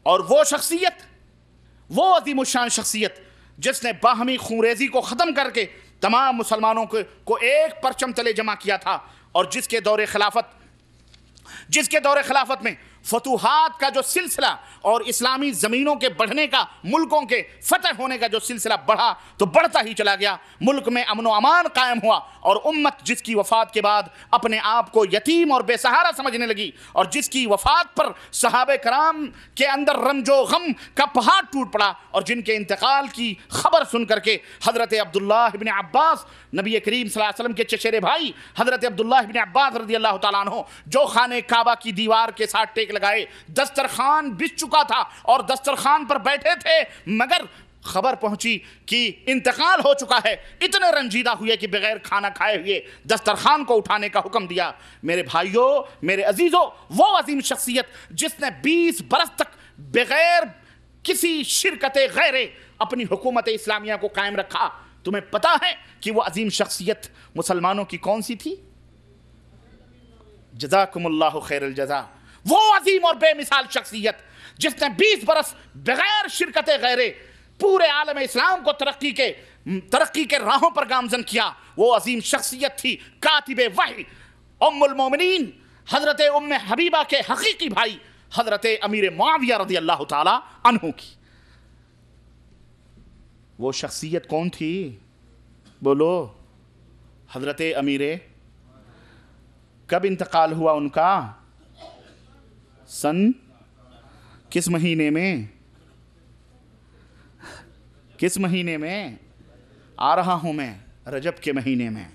اور وہ شخصیت، وہ عظیم الشان شخصیت جس نے باہمی خونریزی کو ختم کر کے تمام مسلمانوں کو ایک پرچم تلے جمع کیا تھا، اور جس کے دور خلافت میں فتوحات کا جو سلسلہ اور اسلامی زمینوں کے بڑھنے کا، ملکوں کے فتح ہونے کا جو سلسلہ بڑھا تو بڑھتا ہی چلا گیا، ملک میں امن و امان قائم ہوا، اور امت جس کی وفات کے بعد اپنے آپ کو یتیم اور بے سہارا سمجھنے لگی، اور جس کی وفات پر صحابہ کرام کے اندر رنج و غم کا پہاڑ ٹوٹ پڑا، اور جن کے انتقال کی خبر سن کر کے حضرت عبداللہ ابن عباس، نبی کریم صلی اللہ علیہ وسلم کے چچیرے بھائی حضرت عبداللہ ابن عباس رضی اللہ تعالیٰ عنہ، جو خانہ کعبہ کی دیوار کے ساتھ ٹیک لگائے، دسترخوان بچھ چکا تھا اور دسترخوان پر بیٹھے تھے، مگر خبر پہنچی کہ انتقال ہو چکا ہے، اتنے رنجیدہ ہوئے کہ بغیر کھانا کھائے ہوئے دسترخوان کو اٹھانے کا حکم دیا۔ میرے بھائیوں، میرے عزیزوں، وہ عظیم شخصیت جس نے 20 برس تک بغیر کسی شرکت غیرے اپنی حکومت اسلامیہ کو قائم رکھا، تمہیں پتا ہے کہ وہ عظیم شخصیت مسلمانوں کی کون سی تھی؟ جزاکم اللہ خیر الجزا۔ وہ عظیم اور بے مثال شخصیت جس نے 20 برس بغیر شرکت غیرے پورے عالم اسلام کو ترقی کے راہوں پر گامزن کیا، وہ عظیم شخصیت تھی کاتب وحی، ام المومنین حضرت ام حبیبہ کے حقیقی بھائی حضرت امیر معاویہ رضی اللہ تعالی عنہ کی۔ وہ شخصیت کون تھی؟ بولو، حضرت امیر۔ کب انتقال ہوا ان کا؟ سن کس مہینے میں؟ کس مہینے میں؟ آ رہا ہوں میں، رجب کے مہینے میں۔